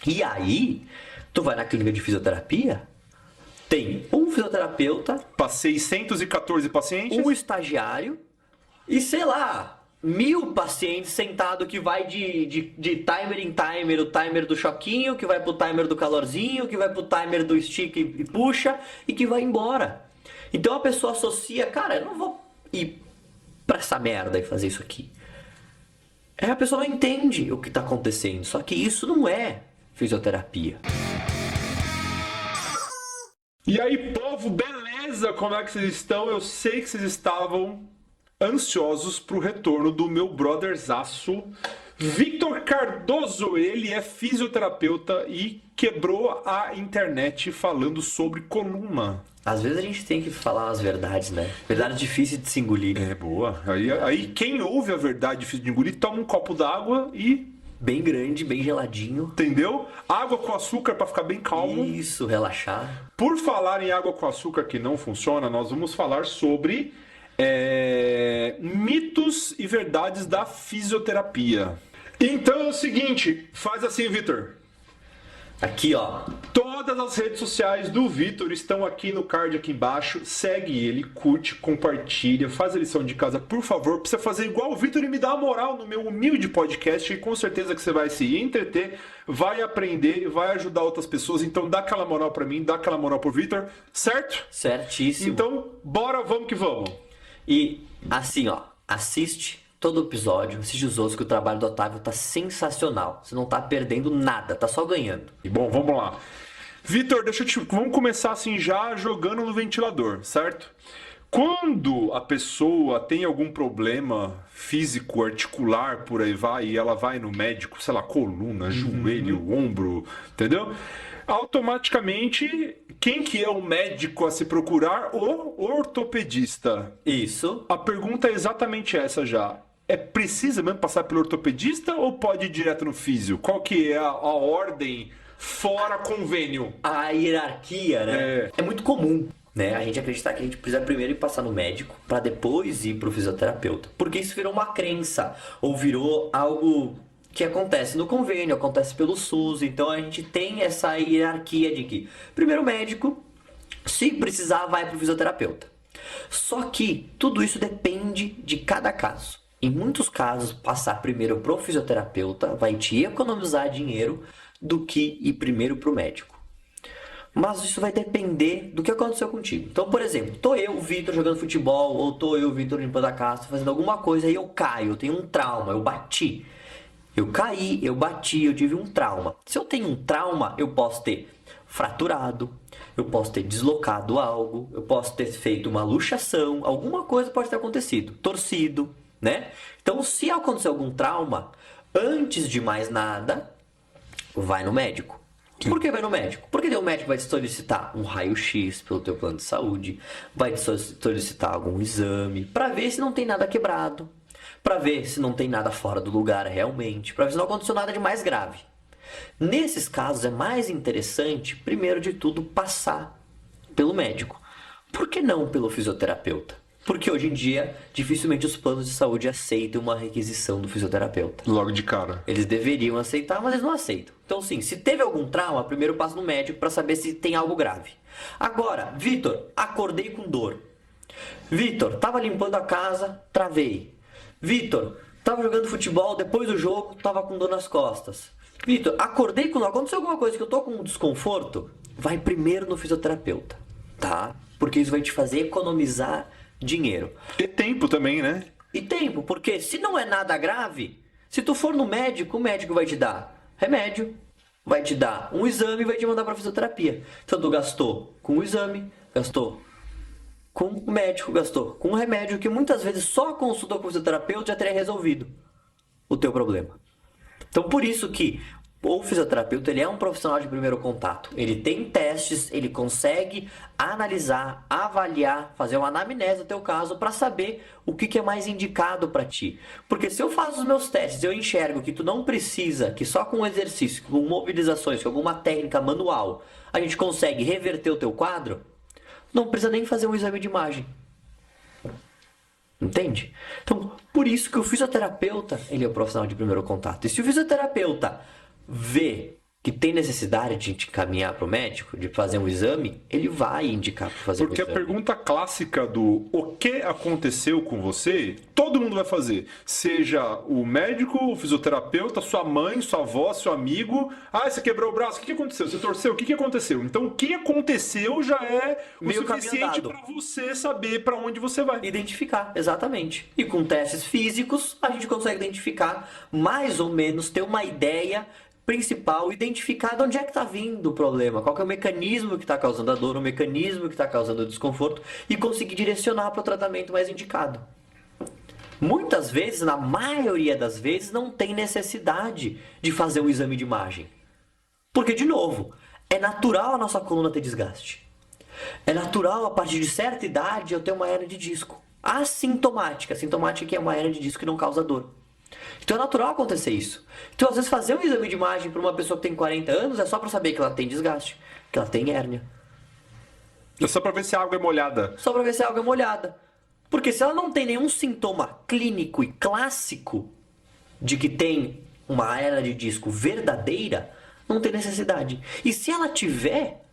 E aí, tu vai na clínica de fisioterapia, tem um fisioterapeuta, Para 614 pacientes? um estagiário e, sei lá, 1000 pacientes sentado que vai de timer em timer, o timer do choquinho, que vai pro timer do calorzinho, que vai pro timer do estica e puxa e que vai embora. Então a pessoa associa, cara, eu não vou ir pra essa merda e fazer isso aqui. A pessoa não entende o que tá acontecendo, só que isso não é fisioterapia. E aí, povo, beleza? Como é que vocês estão? Eu sei que vocês estavam ansiosos pro retorno do meu brotherzaço Victor Cardoso. Ele é fisioterapeuta e quebrou a internet falando sobre coluna. Às vezes a gente tem que falar as verdades, né? Verdades difíceis de se engolir. É, boa. Aí quem ouve a verdade difícil de engolir, toma um copo d'água e... Bem grande, bem geladinho. Entendeu? Água com açúcar para ficar bem calmo. Isso, relaxar. Por falar em água com açúcar que não funciona, nós vamos falar sobre mitos e verdades da fisioterapia. Então é o seguinte, faz assim, Vitor. Aqui, ó. Todas as redes sociais do Vitor estão aqui no card aqui embaixo. Segue ele, curte, compartilha, faz a lição de casa, por favor. Precisa fazer igual o Vitor e me dar uma moral no meu humilde podcast. E com certeza que você vai se entreter, vai aprender e vai ajudar outras pessoas. Então dá aquela moral pra mim, dá aquela moral pro Vitor, certo? Certíssimo. Então, bora, vamos que vamos. E assim, ó. Assiste todo o episódio, assiste os outros, que o trabalho do Otávio tá sensacional. Você não tá perdendo nada, tá só ganhando. E bom, vamos lá. Vitor, vamos começar assim já jogando no ventilador, certo? Quando a pessoa tem algum problema físico, articular, por aí vai, e ela vai no médico, sei lá, coluna, joelho, ombro, entendeu? Automaticamente, quem que é o médico a se procurar? O ortopedista. Isso. A pergunta é exatamente essa já. Precisa mesmo passar pelo ortopedista ou pode ir direto no físio? Qual que é a ordem fora convênio? A hierarquia, né? É muito comum, né? A gente acreditar que a gente precisa primeiro ir passar no médico para depois ir pro fisioterapeuta. Porque isso virou uma crença ou virou algo que acontece no convênio, acontece pelo SUS. Então a gente tem essa hierarquia de que primeiro o médico, se precisar, vai pro fisioterapeuta. Só que tudo isso depende de cada caso. Em muitos casos, passar primeiro pro fisioterapeuta vai te economizar dinheiro do que ir primeiro pro médico. Mas isso vai depender do que aconteceu contigo. Então, por exemplo, tô eu, o Vitor, jogando futebol, ou tô eu, o Vitor, limpando a casa, fazendo alguma coisa, e eu caio, eu tenho um trauma, eu bati. Eu caí, eu bati, eu tive um trauma. Se eu tenho um trauma, eu posso ter fraturado, eu posso ter deslocado algo, eu posso ter feito uma luxação, alguma coisa pode ter acontecido, torcido, né? Então, se acontecer algum trauma, antes de mais nada, vai no médico. Por que vai no médico? Porque daí o médico vai te solicitar um raio-x pelo teu plano de saúde, vai te solicitar algum exame, para ver se não tem nada quebrado, para ver se não tem nada fora do lugar realmente, para ver se não aconteceu nada de mais grave. Nesses casos é mais interessante, primeiro de tudo, passar pelo médico. Por que não pelo fisioterapeuta? Porque hoje em dia, dificilmente os planos de saúde aceitam uma requisição do fisioterapeuta. Logo de cara. Eles deveriam aceitar, mas eles não aceitam. Então, sim, se teve algum trauma, primeiro passa no médico para saber se tem algo grave. Agora, Vitor, acordei com dor. Vitor, tava limpando a casa, travei. Vitor, tava jogando futebol, depois do jogo, tava com dor nas costas. Vitor, acordei com dor, aconteceu alguma coisa que eu tô com um desconforto? Vai primeiro no fisioterapeuta, tá? Porque isso vai te fazer economizar dinheiro. E tempo também, né? E tempo, porque se não é nada grave, se tu for no médico, o médico vai te dar remédio, vai te dar um exame e vai te mandar para fisioterapia. Então tu gastou com o exame, gastou com o médico, gastou com o remédio, que muitas vezes só a consulta com o fisioterapeuta já teria resolvido o teu problema. Então por isso que o fisioterapeuta, ele é um profissional de primeiro contato. Ele tem testes, ele consegue analisar, avaliar, fazer uma anamnese do teu caso para saber o que é mais indicado para ti. Porque se eu faço os meus testes, eu enxergo que tu não precisa, que só com exercício, com mobilizações, com alguma técnica manual, a gente consegue reverter o teu quadro, não precisa nem fazer um exame de imagem. Entende? Então, por isso que o fisioterapeuta, ele é o profissional de primeiro contato. E se o fisioterapeuta vê que tem necessidade de te encaminhar para o médico, de fazer um exame, ele vai indicar para fazer Porque um a exame. pergunta clássica do o que aconteceu com você, todo mundo vai fazer. Seja o médico, o fisioterapeuta, sua mãe, sua avó, seu amigo. Ah, você quebrou o braço, o que aconteceu? Você torceu, o que aconteceu? Então o que aconteceu já é o Meio suficiente caminho andado. para você saber para onde você vai. Identificar, exatamente. E com testes físicos, a gente consegue identificar, mais ou menos, ter uma ideia principal, identificar de onde é que está vindo o problema, qual que é o mecanismo que está causando a dor, o mecanismo que está causando o desconforto e conseguir direcionar para o tratamento mais indicado. Muitas vezes, na maioria das vezes, não tem necessidade de fazer um exame de imagem. Porque, de novo, é natural a nossa coluna ter desgaste. É natural, a partir de certa idade, eu ter uma hernia de disco. Assintomática. Sintomática que é uma hernia de disco que não causa dor. Então é natural acontecer isso. Então, às vezes, fazer um exame de imagem para uma pessoa que tem 40 anos é só para saber que ela tem desgaste, que ela tem hérnia. É só para ver se a água é molhada. Só para ver se a água é molhada. Porque se ela não tem nenhum sintoma clínico e clássico de que tem uma hernia de disco verdadeira, não tem necessidade. E se ela tiver,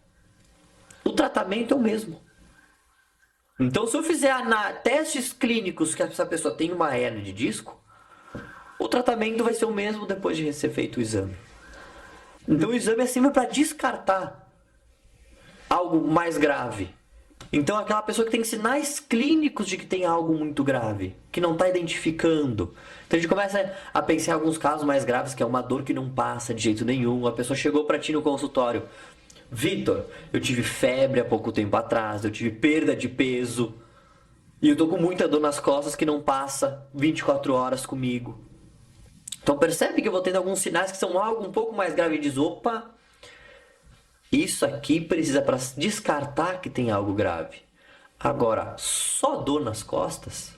o tratamento é o mesmo. Então, se eu fizer testes clínicos que essa pessoa tem uma hernia de disco, o tratamento vai ser o mesmo depois de ser feito o exame. Então o exame é sempre para descartar algo mais grave. Então aquela pessoa que tem sinais clínicos de que tem algo muito grave, que não está identificando. Então a gente começa a pensar em alguns casos mais graves, que é uma dor que não passa de jeito nenhum. A pessoa chegou para ti no consultório. Vitor, eu tive febre há pouco tempo atrás, eu tive perda de peso. E eu tô com muita dor nas costas que não passa 24 horas comigo. Então percebe que eu vou tendo alguns sinais que são algo um pouco mais grave e diz, opa, isso aqui precisa para descartar que tem algo grave. Agora, só dor nas costas,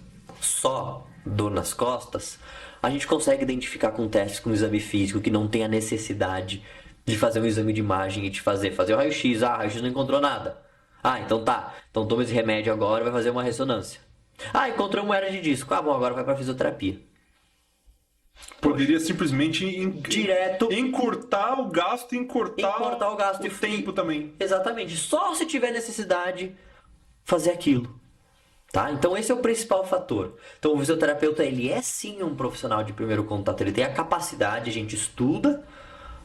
a gente consegue identificar com testes, com exame físico, que não tem a necessidade de fazer um exame de imagem e de fazer o raio-x. Ah, raio-x não encontrou nada. Ah, então tá. Então toma esse remédio agora, vai fazer uma ressonância. Ah, encontrou uma hernia de disco. Ah, bom, agora vai para fisioterapia. Poderia simplesmente Direto encurtar o gasto e encurtar o gasto e tempo também. Exatamente. Só se tiver necessidade, fazer aquilo. Tá? Então esse é o principal fator. Então o fisioterapeuta, ele é sim um profissional de primeiro contato. Ele tem a capacidade, a gente estuda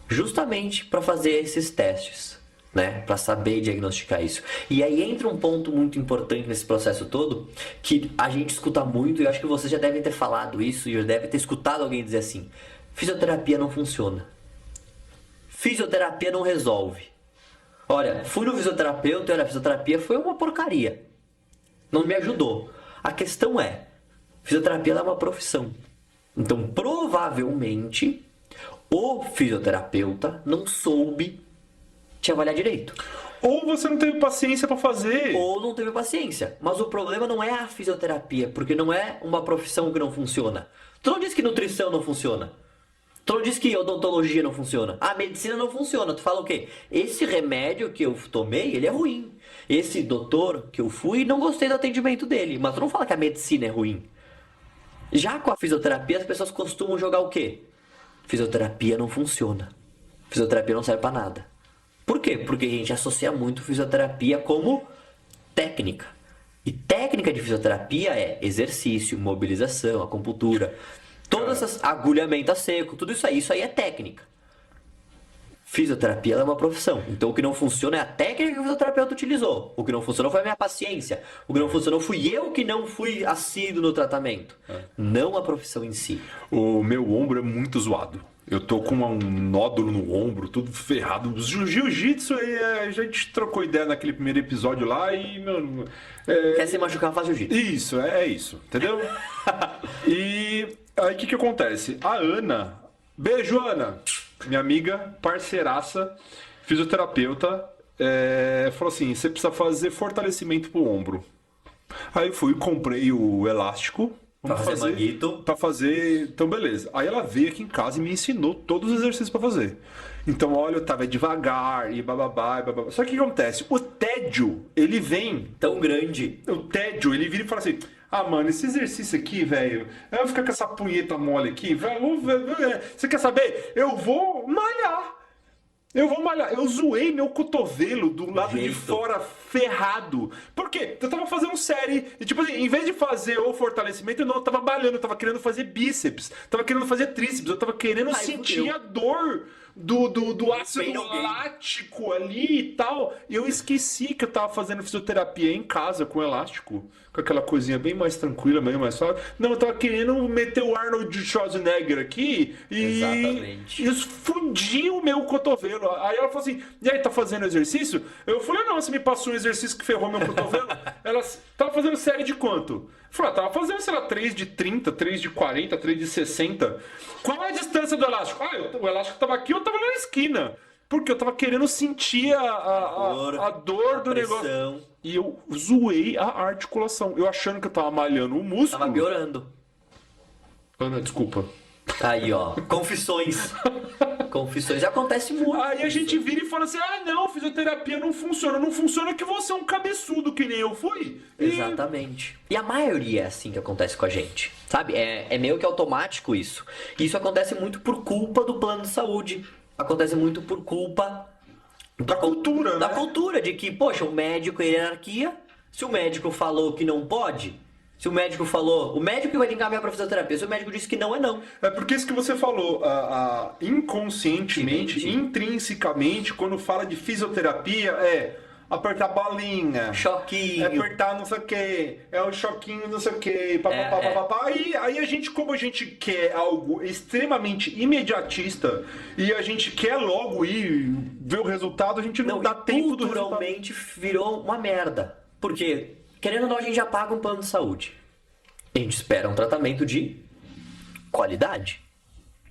justamente para fazer esses testes, né? Para saber diagnosticar isso. E aí entra um ponto muito importante nesse processo todo, que a gente escuta muito, e eu acho que vocês já devem ter falado isso, e já devem ter escutado alguém dizer assim: fisioterapia não funciona. Fisioterapia não resolve. Olha, fui no fisioterapeuta e olha, a fisioterapia foi uma porcaria. Não me ajudou. A questão é, fisioterapia é uma profissão. Então, provavelmente, o fisioterapeuta não soube te avaliar direito. Ou você não teve paciência para fazer. Ou não teve paciência. Mas o problema não é a fisioterapia, porque não é uma profissão que não funciona. Tu não diz que nutrição não funciona. Tu não diz que odontologia não funciona. A medicina não funciona. Tu fala o quê? Esse remédio que eu tomei, ele é ruim. Esse doutor que eu fui, não gostei do atendimento dele. Mas tu não fala que a medicina é ruim. Já com a fisioterapia, as pessoas costumam jogar o quê? Fisioterapia não funciona. Fisioterapia não serve pra nada. Por quê? Porque a gente associa muito fisioterapia como técnica. E técnica de fisioterapia é exercício, mobilização, acupuntura, todas essas, agulhamento a seco, tudo isso aí é técnica. Fisioterapia é uma profissão. Então o que não funciona é a técnica que o fisioterapeuta utilizou. O que não funcionou foi a minha paciência. O que não funcionou fui eu que não fui assíduo no tratamento. Não a profissão em si. O meu ombro é muito zoado. Eu tô com um nódulo no ombro, tudo ferrado. Jiu-jitsu, a gente trocou ideia naquele primeiro episódio lá e, mano... Quer se machucar, faz jiu-jitsu. Isso, é isso, entendeu? E aí o que acontece? A Ana, beijo Ana, minha amiga, parceiraça, fisioterapeuta, falou assim, você precisa fazer fortalecimento pro ombro. Aí eu fui e comprei o elástico. Pra fazer manguito. Pra fazer... Então, beleza. Aí ela veio aqui em casa e me ensinou todos os exercícios pra fazer. Então, olha, eu tava devagar e bababá, e bababá. Só que o que acontece? O tédio, ele vem... Tão grande. O tédio, ele vira e fala assim... Ah, mano, esse exercício aqui, velho... Eu vou ficar com essa punheta mole aqui... Você quer saber? Eu vou malhar. Eu vou malhar. Eu zoei meu cotovelo do lado de Jeito. fora ferrado. Por quê? Eu tava fazendo série. E tipo assim, em vez de fazer o fortalecimento, eu não tava malhando. Eu tava querendo fazer bíceps. Tava querendo fazer tríceps. Eu tava querendo Ai, sentir fudeu. a dor do ácido Pain no gain. lático ali e tal. E eu esqueci que eu tava fazendo fisioterapia em casa com elástico. Com aquela coisinha bem mais tranquila, bem mais suave. Não, eu tava querendo meter o Arnold Schwarzenegger aqui e Exatamente. isso fundiu o meu cotovelo. Aí ela falou assim, e aí, tá fazendo exercício? Eu falei, não, você me passou um exercício que ferrou meu cotovelo. Ela, tava fazendo série de quanto? Eu falei, tava fazendo, sei lá, 3 de 30, 3 de 40, 3 de 60. Qual é a distância do elástico? O elástico tava aqui, eu tava na esquina. Porque eu tava querendo sentir a dor do negócio. Pressão. E eu zoei a articulação. Eu achando que eu tava malhando o músculo. Tava piorando. Ana, desculpa. Aí, ó. Confissões. Confissões. Acontece muito. Aí a gente vira e fala assim: ah, não, fisioterapia não funciona. Não funciona que você é um cabeçudo, que nem eu fui. Exatamente. E a maioria é assim que acontece com a gente. Sabe? É meio que automático isso. Isso acontece muito por culpa do plano de saúde. Acontece muito por culpa Da cultura, da né? cultura, de que, poxa, o médico é hierarquia. Se o médico falou que não pode, se o médico falou, o médico que vai te encaminhar pra fisioterapia, se o médico disse que não, é não. É porque isso que você falou, inconscientemente, intrinsecamente, quando fala de fisioterapia, é apertar bolinha, Choquinho. é apertar não sei o que, é o choquinho não sei o que, papapá. Aí a gente, como a gente quer algo extremamente imediatista e a gente quer logo ir ver o resultado, a gente não dá e tempo do resultado. culturalmente virou uma merda. Porque, querendo ou não, a gente já paga um plano de saúde. A gente espera um tratamento de qualidade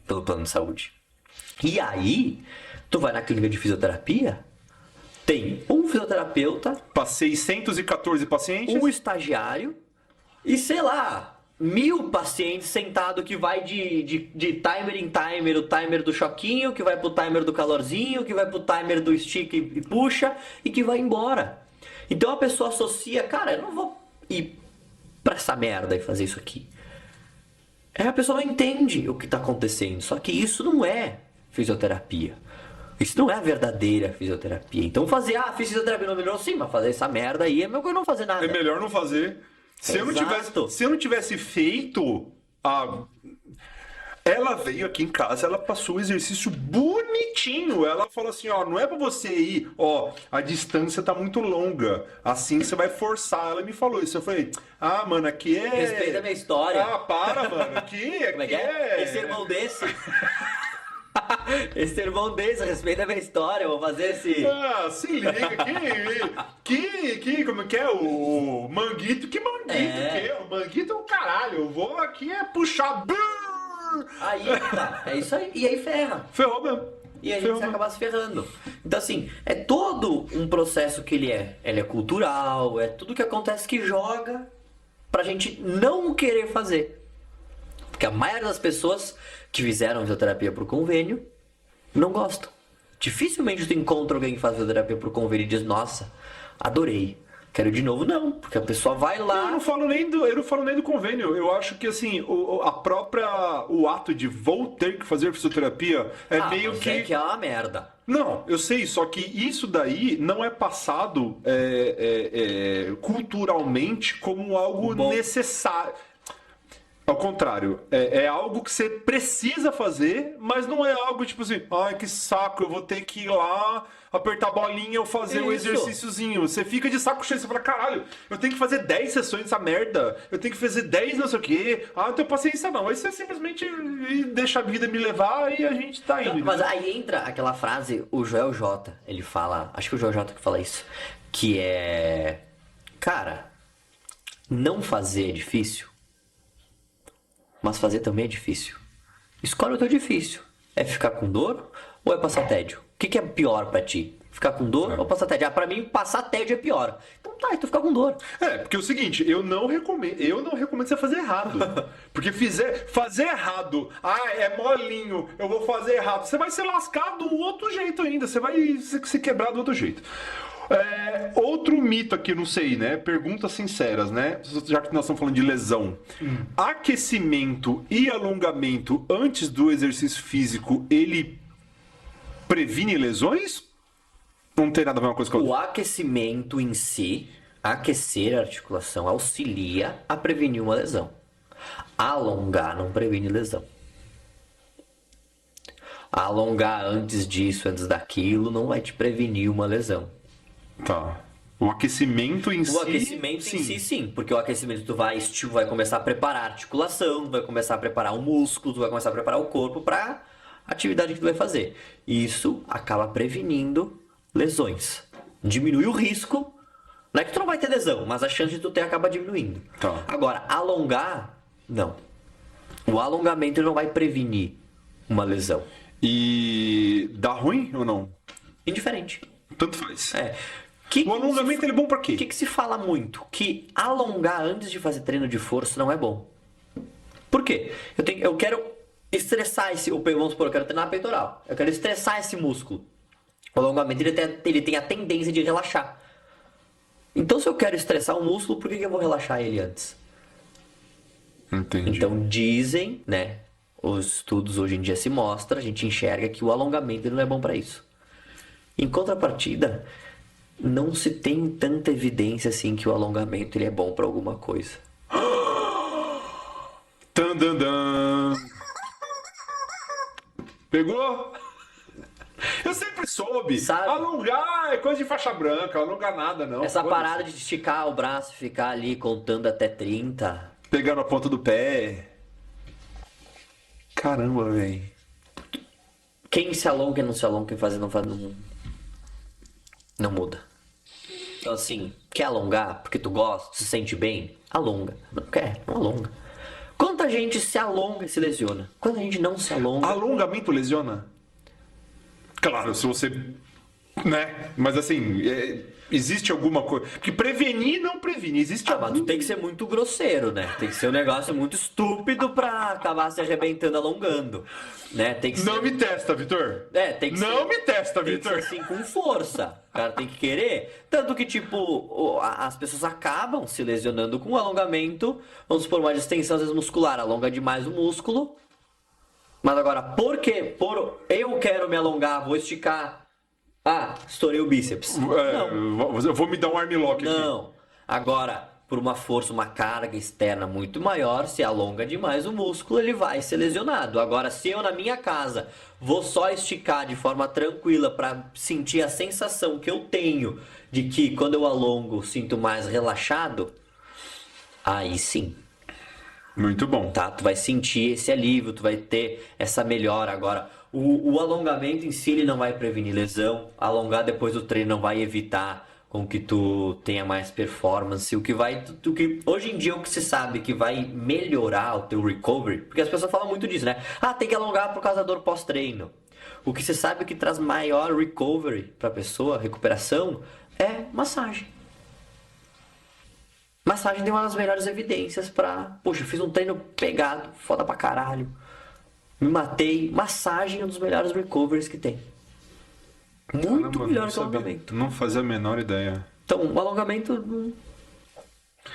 pelo plano de saúde. E aí, tu vai na clínica de fisioterapia, tem um fisioterapeuta, Para 614 pacientes, um estagiário e, sei lá, 1000 pacientes sentado que vai de timer em timer, o timer do choquinho, que vai pro timer do calorzinho, que vai pro timer do estica e puxa e que vai embora. Então a pessoa associa, cara, eu não vou ir pra essa merda e fazer isso aqui. A pessoa não entende o que tá acontecendo, só que isso não é fisioterapia. Isso não é a verdadeira fisioterapia. Então fazer, fisioterapia não melhorou, sim, mas fazer essa merda aí é melhor que eu não fazer nada. é melhor não fazer. Se eu não tivesse feito ela veio aqui em casa, ela passou o exercício bonitinho. Ela falou assim, ó, não é pra você ir, ó, a distância tá muito longa. Assim você vai forçar. Ela me falou isso. Eu falei, mano, aqui é... Respeita a minha história. Para, mano. Aqui Como é que é? Esse irmão desse. Esse irmão desse, respeita a minha história, eu vou fazer esse... se liga que como que é? O Manguito, que Manguito que é? O Manguito é o caralho. Eu vou aqui puxar... Aí, tá, é isso aí. E aí ferra. Ferrou mesmo. E a gente acaba se ferrando. Então, assim, é todo um processo que ele é cultural, é tudo que acontece que joga pra gente não querer fazer. Porque a maioria das pessoas que fizeram fisioterapia por convênio não gostam. Dificilmente tu encontra alguém que faz fisioterapia por convênio e diz, nossa, adorei. Quero de novo, não, porque a pessoa vai lá... Eu não falo nem do convênio. Eu acho que, assim, o ato de vou ter que fazer fisioterapia meio que... é que é uma merda. Não, eu sei, só que isso daí não é passado culturalmente como algo necessário. Ao contrário, é algo que você precisa fazer, mas não é algo tipo assim, ai que saco, eu vou ter que ir lá apertar a bolinha ou fazer um exercíciozinho. Você fica de saco cheio, você fala, caralho, eu tenho que fazer 10 sessões dessa merda, eu tenho que fazer 10 não sei o quê, não tenho paciência não. Aí você simplesmente deixa a vida me levar e a gente tá indo. Mas aí entra aquela frase, o Joel J, ele fala, acho que o Joel J que fala isso, que é, cara, não fazer é difícil, mas fazer também é difícil. Escolhe o teu difícil. É ficar com dor ou é passar tédio? O que é pior pra ti? Ficar com dor ou passar tédio? Pra mim, passar tédio é pior. Então tá, tu ficar com dor. Porque é o seguinte, eu não recomendo você fazer errado. Porque fazer errado, é molinho, eu vou fazer errado. Você vai se lascar do outro jeito ainda. Você vai se quebrar do outro jeito. Outro mito aqui, não sei, né? Perguntas sinceras, né? Já que nós estamos falando de lesão. Aquecimento e alongamento antes do exercício físico, ele previne lesões? Não tem nada a ver uma coisa com a O outra. aquecimento em si, aquecer a articulação, auxilia a prevenir uma lesão. Alongar não previne lesão. Alongar antes disso, antes daquilo, não vai te prevenir uma lesão. Tá. O aquecimento em si... O aquecimento em si, sim, porque o aquecimento tu vai começar a preparar a articulação, vai começar a preparar o músculo, tu vai começar a preparar o corpo para a atividade que tu vai fazer. E isso acaba prevenindo lesões. Diminui o risco, não é que tu não vai ter lesão, mas a chance de tu ter acaba diminuindo. Tá. Agora, alongar, não. O alongamento ele não vai prevenir uma lesão. E dá ruim ou não? Indiferente. Tanto faz. É. O alongamento ele é bom pra quê? O que se fala muito? Que alongar antes de fazer treino de força não é bom. Por quê? Eu quero estressar vamos supor, eu quero treinar peitoral. Eu quero estressar esse músculo. O alongamento ele tem a tendência de relaxar. Então se eu quero estressar o músculo, por que eu vou relaxar ele antes? Entendi. Então dizem, né? Os estudos hoje em dia se mostram, a gente enxerga que o alongamento ele não é bom para isso. Em contrapartida, não se tem tanta evidência assim que o alongamento ele é bom para alguma coisa. Tan, dan, dan. Pegou? Eu sempre soube. Sabe? Alongar é coisa de faixa branca, alongar nada, não. Essa Foda-se. parada de esticar o braço e ficar ali contando até 30. Pegar na ponta do pé. Caramba, velho. Quem se alonga, quem não se alonga, quem faz e não faz, não muda. Então assim, quer alongar porque tu gosta, se sente bem? Alonga. Não quer? Não alonga. Quanta gente se alonga e se lesiona? Quanta gente não se alonga? Alongamento lesiona? Claro, se você... Né? Mas assim, existe alguma coisa... Porque prevenir não previne. Existe Mas tu tem que ser muito grosseiro, né? Tem que ser um negócio muito estúpido pra acabar se arrebentando alongando. Né? Tem que ser... Não me testa, Vitor. Tem que Não ser... me testa, Tem que ser Vitor. assim com força. O cara tem que querer. Tanto que, tipo, as pessoas acabam se lesionando com alongamento. Vamos supor, uma distensão às vezes muscular. Alonga demais o músculo. Mas agora, por quê? Eu quero me alongar, vou esticar. Ah, estourei o bíceps. Não. Eu vou me dar um armlock aqui. Não. Agora, por uma força, uma carga externa muito maior, se alonga demais o músculo, ele vai ser lesionado. Agora, se eu na minha casa vou só esticar de forma tranquila para sentir a sensação que eu tenho de que quando eu alongo sinto mais relaxado, aí sim, Muito bom. tá? Tu vai sentir esse alívio, tu vai ter essa melhora. Agora, o alongamento em si ele não vai prevenir lesão. Alongar depois do treino não vai evitar com que tu tenha mais performance. O que hoje em dia o que se sabe que vai melhorar o teu recovery, porque as pessoas falam muito disso, né? Ah, tem que alongar por causa da dor pós-treino. O que se sabe que traz maior recovery para a pessoa, recuperação, é massagem. Massagem tem uma das melhores evidências pra... Poxa, eu fiz um treino pegado, foda pra caralho. Me matei. Massagem é um dos melhores recoveries que tem. Muito Caramba, melhor não que o sabia. alongamento. Não fazia a menor ideia. Então, o alongamento...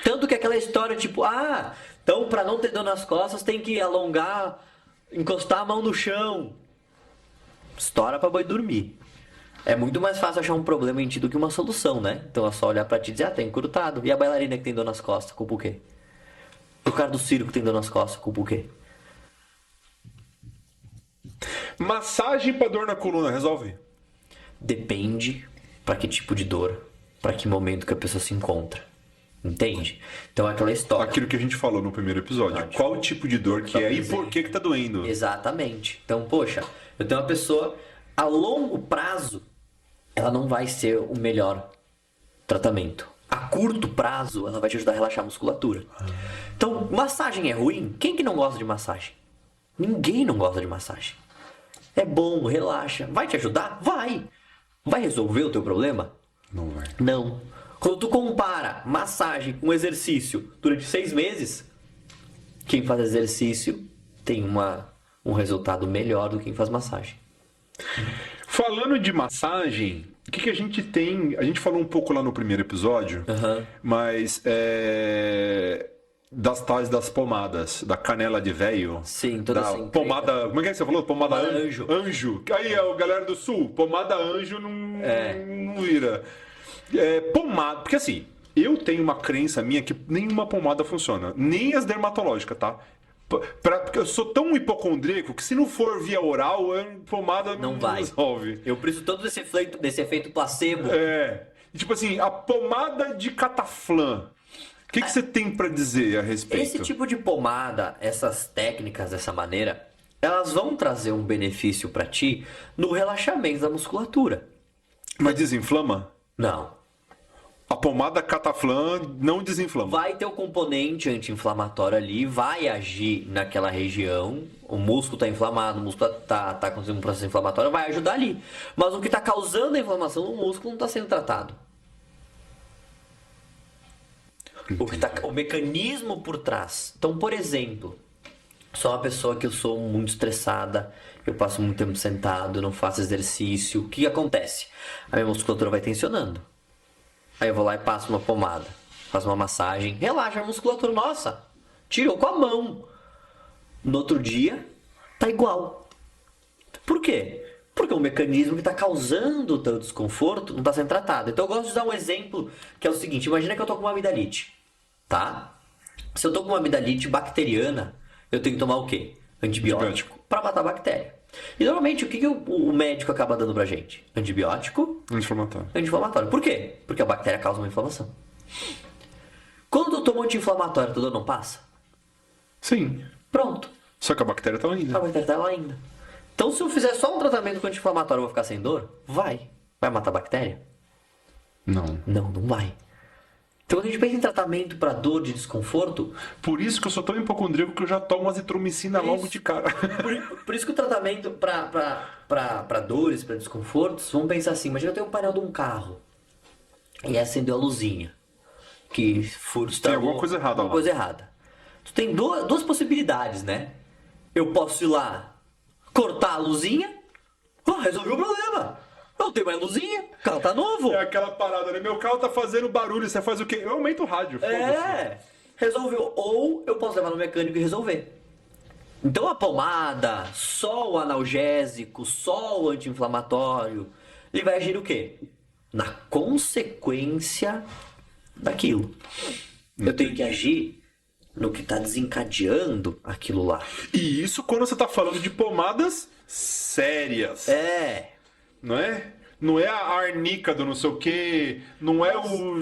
Tanto que aquela história tipo... Ah, então pra não ter dor nas costas tem que alongar, encostar a mão no chão. História pra boi dormir. É muito mais fácil achar um problema em ti do que uma solução, né? Então é só olhar pra ti e dizer, tá encurtado. E a bailarina que tem dor nas costas, culpa o quê? O cara do circo que tem dor nas costas, culpa o quê? Massagem pra dor na coluna, resolve? Depende pra que tipo de dor, pra que momento que a pessoa se encontra. Entende? Então é aquela história. Aquilo que a gente falou no primeiro episódio. Qual o tipo de dor que é e por que tá doendo? Exatamente. Então, poxa, eu tenho uma pessoa a longo prazo, ela não vai ser o melhor tratamento. A curto prazo, ela vai te ajudar a relaxar a musculatura. Então, massagem é ruim? Quem que não gosta de massagem? Ninguém não gosta de massagem. É bom, relaxa. Vai te ajudar? Vai. Vai resolver o teu problema? Não vai. Não. Quando tu compara massagem com exercício durante 6 meses, quem faz exercício tem um resultado melhor do que quem faz massagem. Falando de massagem, o que a gente tem? A gente falou um pouco lá no primeiro episódio, mas das tais das pomadas, da canela de véio. Sim, toda da assim. pomada. Como é que você falou? Pomada Pomada anjo. Anjo. Aí, a galera do sul, pomada anjo não vira. Pomada. Porque assim, eu tenho uma crença minha que nenhuma pomada funciona. Nem as dermatológicas, tá? Porque eu sou tão hipocondríaco que se não for via oral, pomada Não vai. resolve. Eu preciso todo desse efeito placebo. Tipo assim, a pomada de cataflã. O que você tem pra dizer a respeito? Esse tipo de pomada, essas técnicas dessa maneira, elas vão trazer um benefício pra ti no relaxamento da musculatura. Mas desinflama? Não. A pomada cataflã não desinflama. Vai ter o componente anti-inflamatório ali, vai agir naquela região. O músculo está inflamado, o músculo tá acontecendo um processo inflamatório, vai ajudar ali. Mas o que está causando a inflamação no músculo não está sendo tratado. O mecanismo por trás. Então, por exemplo, sou uma pessoa que eu sou muito estressada, eu passo muito tempo sentado, não faço exercício. O que acontece? A minha musculatura vai tensionando. Aí eu vou lá e passo uma pomada, faço uma massagem, relaxa a musculatura. Nossa, tirou com a mão. No outro dia, tá igual. Por quê? Porque o mecanismo que está causando o teu desconforto não está sendo tratado. Então eu gosto de dar um exemplo que é o seguinte: imagina que eu tô com uma amidalite, tá? Se eu tô com uma amidalite bacteriana, eu tenho que tomar o quê? Antibiótico para matar a bactéria. E normalmente o que o médico acaba dando pra gente? Antibiótico. Anti-inflamatório. Por quê? Porque a bactéria causa uma inflamação. Quando eu tomo anti-inflamatório, a dor não passa? Sim. Pronto. Só que a bactéria tá lá ainda. A bactéria tá lá ainda. Então se eu fizer só um tratamento com anti-inflamatório, eu vou ficar sem dor? Vai. Vai matar a bactéria? Não. Não vai. Então quando a gente pensa em tratamento para dor de desconforto... Por isso que eu sou tão hipocondríaco que eu já tomo azitromicina logo de cara. Por isso que o tratamento para dores, para desconfortos, vamos pensar assim: imagina eu tenho um painel de um carro e acendeu a luzinha. Que furo Tem alguma coisa errada alguma coisa errada. Tu tem duas possibilidades, né? Eu posso ir lá, cortar a luzinha, resolvi o problema. Não tem mais luzinha, o carro tá novo. É aquela parada, né? Meu carro tá fazendo barulho, você faz o quê? Eu aumento o rádio, foda-se. Resolveu. Ou eu posso levar no mecânico e resolver. Então a pomada, só o analgésico, só o anti-inflamatório, ele vai agir o quê? Na consequência daquilo. Eu tenho que agir no que está desencadeando aquilo lá. E isso quando você tá falando de pomadas sérias. Não é? Não é a arnica do não sei o que, não é o...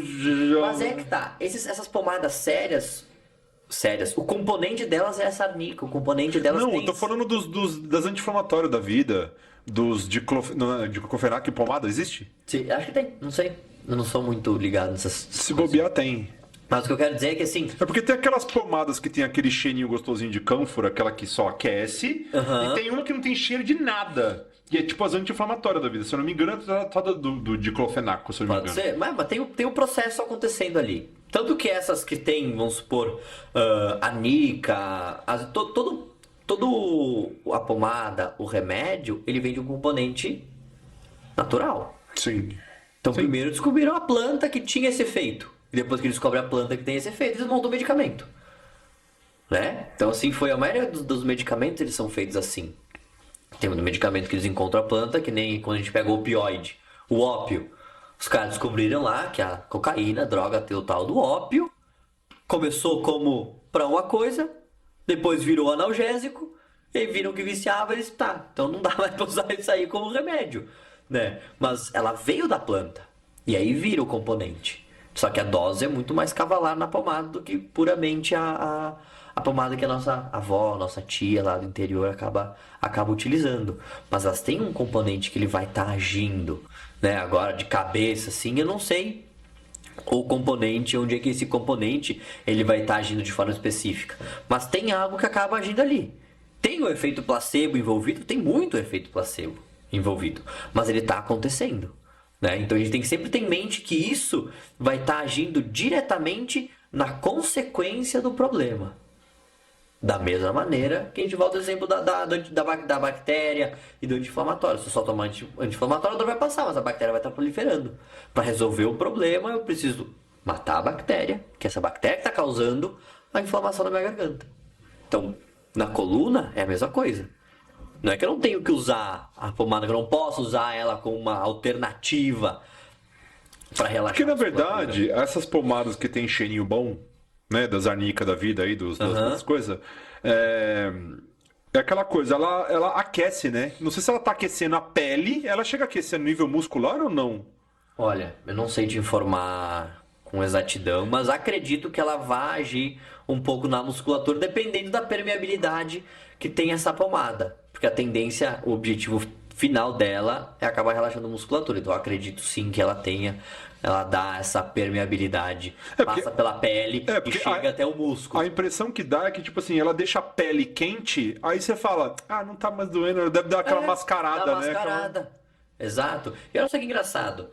Mas é que tá, essas pomadas sérias, o componente delas é essa arnica, o componente delas Não, tem... eu tô falando das anti-inflamatórias da vida, dos diclofenac pomada, existe? Sim, acho que tem, não sei. Eu não sou muito ligado nessas... Se bobear, tem. Mas o que eu quero dizer é que assim... É porque tem aquelas pomadas que tem aquele cheirinho gostosinho de cânfora, aquela que só aquece, e tem uma que não tem cheiro de nada. E é tipo as anti-inflamatórias da vida. Se eu não me engano, é toda do diclofenaco, se eu não me engano. Pode ser, mas tem um processo acontecendo ali. Tanto que essas que tem, vamos supor, anica, todo a pomada, o remédio, ele vem de um componente natural. Sim. Então primeiro descobriram a planta que tinha esse efeito. E depois que descobrem a planta que tem esse efeito, eles montam o medicamento. Né? Então assim, a maioria dos medicamentos eles são feitos assim. Tem um medicamento que eles encontram a planta, que nem quando a gente pega o opioide, o ópio. Os caras descobriram lá que a cocaína, a droga, tem o tal do ópio. Começou como para uma coisa, depois virou analgésico, e viram que viciava, eles, então não dá mais pra usar isso aí como remédio, né? Mas ela veio da planta, e aí vira o componente. Só que a dose é muito mais cavalar na pomada do que puramente a pomada que a nossa avó, nossa tia lá do interior acaba utilizando. Mas elas têm um componente que ele vai estar agindo, né? Agora, de cabeça, assim, eu não sei o componente, onde é que esse componente ele vai estar agindo de forma específica. Mas tem algo que acaba agindo ali. Tem o efeito placebo envolvido? Tem muito efeito placebo envolvido. Mas ele está acontecendo, né? Então a gente tem que sempre ter em mente que isso vai estar agindo diretamente na consequência do problema. Da mesma maneira que a gente volta ao exemplo da bactéria e do anti-inflamatório. Se eu só tomar anti-inflamatório, a dor vai passar, mas a bactéria vai estar proliferando. Para resolver o problema, eu preciso matar a bactéria, que essa bactéria que está causando a inflamação da minha garganta. Então, na coluna é a mesma coisa. Não é que eu não tenho que usar a pomada, que eu não posso usar ela como uma alternativa para relaxar. Porque, na verdade, essas pomadas que tem cheirinho bom, né, das arnicas da vida aí, das coisas, é aquela coisa, ela aquece, né? Não sei se ela tá aquecendo a pele, ela chega a aquecer no nível muscular ou não? Olha, eu não sei te informar com exatidão, mas acredito que ela vai agir um pouco na musculatura, dependendo da permeabilidade que tem essa pomada. Porque a tendência, o objetivo final dela é acabar relaxando a musculatura. Então eu acredito sim que ela dá essa permeabilidade, passa pela pele e chega até o músculo. A impressão que dá é que, tipo assim, ela deixa a pele quente, aí você fala, não tá mais doendo, deve dar aquela mascarada, dá né? Mascarada. Exato. E olha só que engraçado.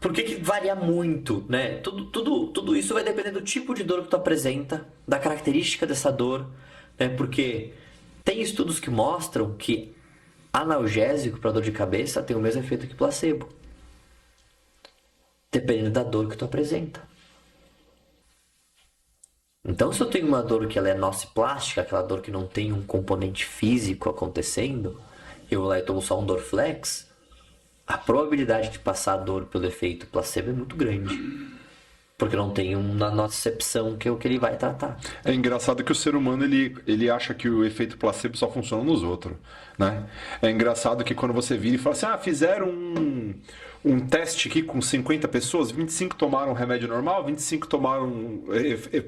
Por que varia muito, né? Tudo isso vai depender do tipo de dor que tu apresenta, da característica dessa dor, né? Porque tem estudos que mostram que analgésico para dor de cabeça tem o mesmo efeito que placebo. Dependendo da dor que tu apresenta. Então, se eu tenho uma dor que ela é nociplástica, aquela dor que não tem um componente físico acontecendo, eu vou lá e tomo só um Dorflex, a probabilidade de passar a dor pelo efeito placebo é muito grande. Porque não tem uma nocicepção que é o que ele vai tratar. É engraçado que o ser humano, ele acha que o efeito placebo só funciona nos outros, né? É engraçado que quando você vira e fala assim, fizeram um teste aqui com 50 pessoas, 25 tomaram remédio normal, 25 tomaram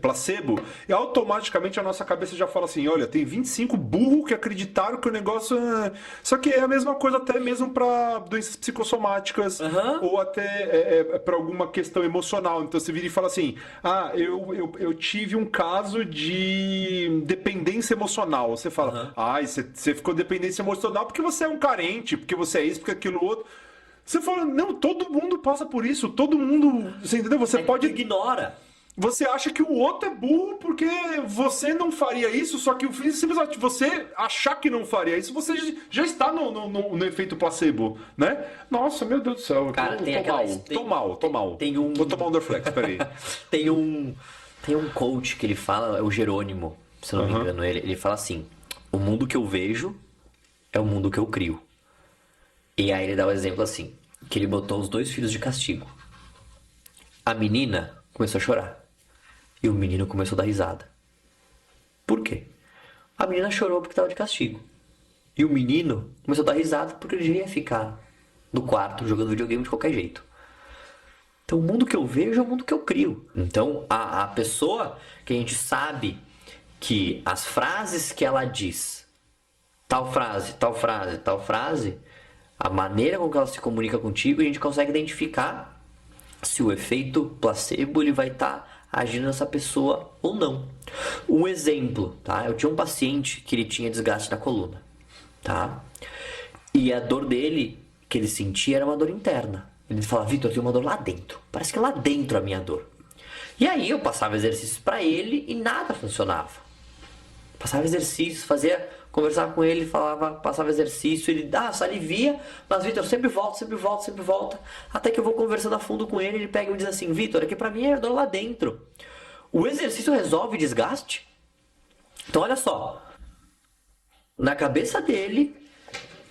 placebo, e automaticamente a nossa cabeça já fala assim, olha, tem 25 burros que acreditaram que o negócio é... Só que é a mesma coisa até mesmo para doenças psicossomáticas, ou até para alguma questão emocional. Então você vira e fala assim, eu tive um caso de dependência emocional. Você fala, você ficou dependência emocional porque você é um carente, porque você é isso, porque aquilo outro. Você fala, não, todo mundo passa por isso, todo mundo, você entendeu? Você pode... ignora. Você acha que o outro é burro porque você não faria isso, só que simplesmente você achar que não faria isso, você já está no efeito placebo, né? Nossa, meu Deus do céu. Cara, tô mal. Vou tomar um Dorflex, peraí. Tem um coach que ele fala, é o Jerônimo, se não me engano, ele fala assim, o mundo que eu vejo é o mundo que eu crio. E aí ele dá o exemplo assim, que ele botou os 2 filhos de castigo. A menina começou a chorar. E o menino começou a dar risada. Por quê? A menina chorou porque estava de castigo. E o menino começou a dar risada porque ele já ia ficar no quarto jogando videogame de qualquer jeito. Então o mundo que eu vejo é o mundo que eu crio. Então a pessoa que a gente sabe que as frases que ela diz, tal frase, tal frase, tal frase... A maneira com que ela se comunica contigo, a gente consegue identificar se o efeito placebo ele vai estar agindo nessa pessoa ou não. Um exemplo, tá? Eu tinha um paciente que ele tinha desgaste na coluna, tá? E a dor dele, que ele sentia, era uma dor interna. Ele falava, Vitor, eu tenho uma dor lá dentro. Parece que é lá dentro a minha dor. E aí eu passava exercícios para ele e nada funcionava. Passava exercícios, conversava com ele, passava exercício, ele alivia, mas Vitor, sempre volta, até que eu vou conversando a fundo com ele, ele pega e me diz assim, Vitor, aqui pra mim é dor lá dentro. O exercício resolve desgaste? Então olha só, na cabeça dele,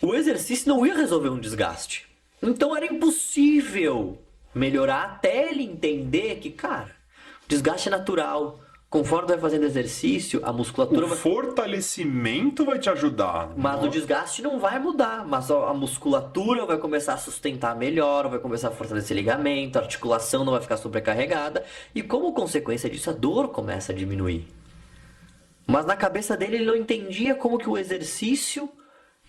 o exercício não ia resolver um desgaste. Então era impossível melhorar até ele entender que, cara, desgaste é natural. Conforme vai fazendo exercício, a musculatura... O fortalecimento vai te ajudar. Mas o desgaste não vai mudar. Mas a musculatura vai começar a sustentar melhor, vai começar a fortalecer ligamento, a articulação não vai ficar sobrecarregada. E como consequência disso, a dor começa a diminuir. Mas na cabeça dele, ele não entendia como que o exercício